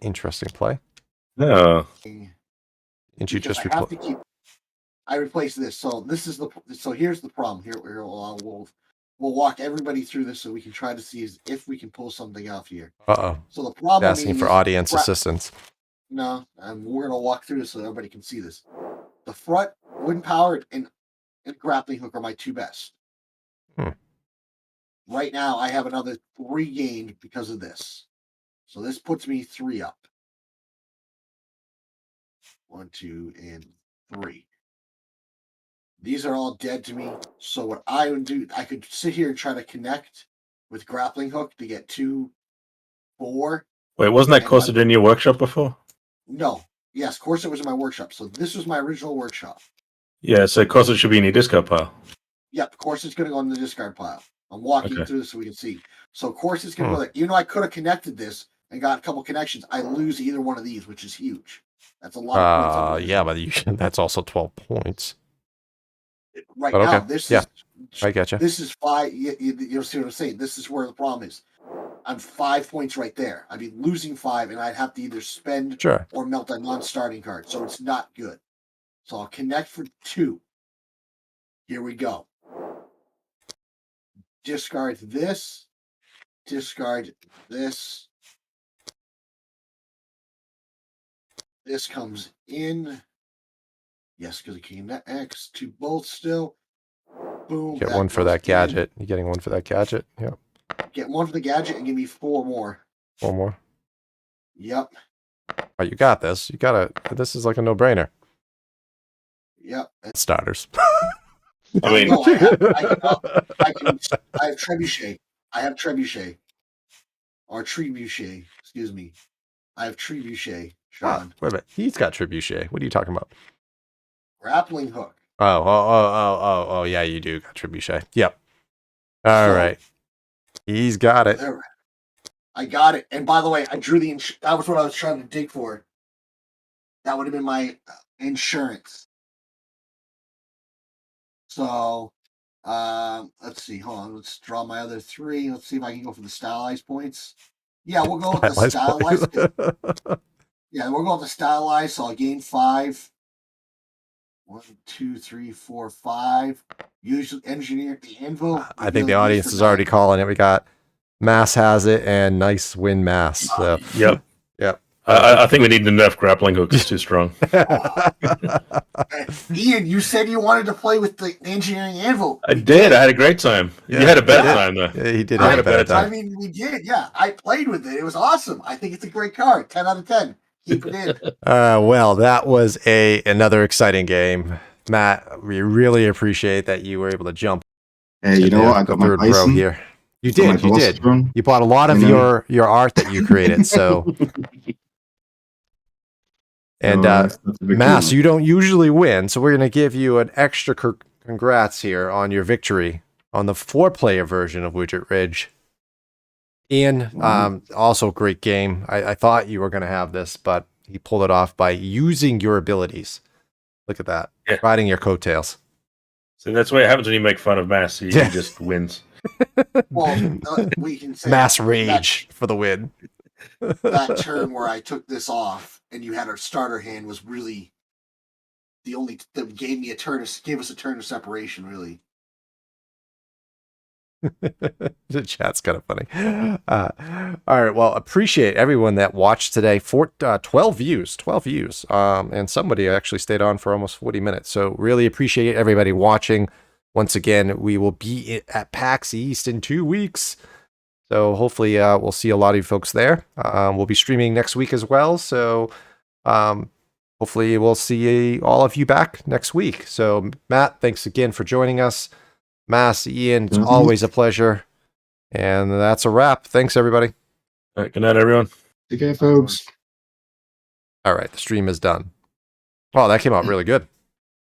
Interesting play. Oh, Didn't you Because just I have replace? to keep. I replace this. So this is the. So here's the problem. Here we'll walk everybody through this so we can try to see if we can pull something off here. Uh-oh. So the problem Asking is for audience assistance. No, we're gonna walk through this so everybody can see this. The front wind powered and grappling hook are my 2 best. Right now, I have another 3 gained because of this. So this puts me 3 up. 1, 2, and 3. These are all dead to me. So what I would do, I could sit here and try to connect with grappling hook to get 2, 4. wait, wasn't that And costed in your workshop before? No. Yes, Corset was in my workshop. So this was my original workshop. Yeah, so costed should be in your discard pile. Yep, Corset's going to go in the discard pile. I'm walking Okay. through this so we can see. So Corset's going to go there. Even though I could have connected this and got a couple connections, I lose either one of these, which is huge. That's a lot of points. I'm losing. Yeah, but that's also 12 points. Right But now, okay, this yeah. is I get you. this is 5. You see what I'm saying? This is where the problem is. I'm 5 points right there. I'd be losing 5, and I'd have to either spend Sure. or melt a non-starting card. So it's not good. So I'll connect for 2. Here we go. Discard this. Discard this. This comes in. Yes, because it came to X. 2 bolts still. Boom. Get one for goes that in. gadget. You getting one for that gadget? Yep. Get 1 for the gadget and give me 4 more. 4 more. Yep. All right, you got this. This is like a no-brainer. Yep. Starters. I mean, No, I have trebuchet. I have trebuchet. Or trebuchet, excuse me. I have trebuchet. Sean. Wait a minute. He's got trebuchet. What are you talking about? Grappling hook. Oh, yeah, you do got trebuchet. Yep. All right. He's got it. There. I got it. And by the way, I drew that was what I was trying to dig for. That would have been my insurance. So, let's see. Hold on. Let's draw my other 3. Let's see if I can go for the stylized points. Yeah, we'll go with the stylized. Yeah, we'll go with the stylized. So I'll gain 5. 1, 2, 3, 4, 5. Usually engineer the anvil. I think the audience is already calling it. We got Mass has it and nice win Mass. So Yep. I think we need enough grappling hook. It's too strong. Ian, you said you wanted to play with the engineering anvil. I did. I had a great time. Yeah, you had a better time, though. Yeah, he did have a better time. I mean, we did. Yeah, I played with it. It was awesome. I think it's a great card. 10 out of 10. Keep it in. Well, that was another exciting game. Matt, we really appreciate that you were able to jump. Hey, you know what? I got my third row Bison here. You did. You bought a lot of your art that you created. So, and Mass, you don't usually win, so we're going to give you an extra congrats here on your victory on the 4-player version of Widget Ridge. Ian, also great game. I thought you were going to have this, but he pulled it off by using your abilities. Look at that. Yeah. Riding your coattails. So that's what happens when you make fun of Mass. He just wins. Well, we can say Mass rage for the win. That turn where I took this off and you had our starter hand was really the only that gave us a turn of separation, really. The chat's kind of funny. All right. Well, appreciate everyone that watched today. 12 views, and somebody actually stayed on for almost 40 minutes. So really appreciate everybody watching. Once again, we will be at PAX East in 2 weeks. So hopefully we'll see a lot of you folks there. We'll be streaming next week as well. So hopefully we'll see all of you back next week. So Matt, thanks again for joining us. Mass, Ian, it's always a pleasure. And that's a wrap. Thanks, everybody. All right, good night, everyone. Take care, folks. All right, the stream is done. Oh, that came out really good.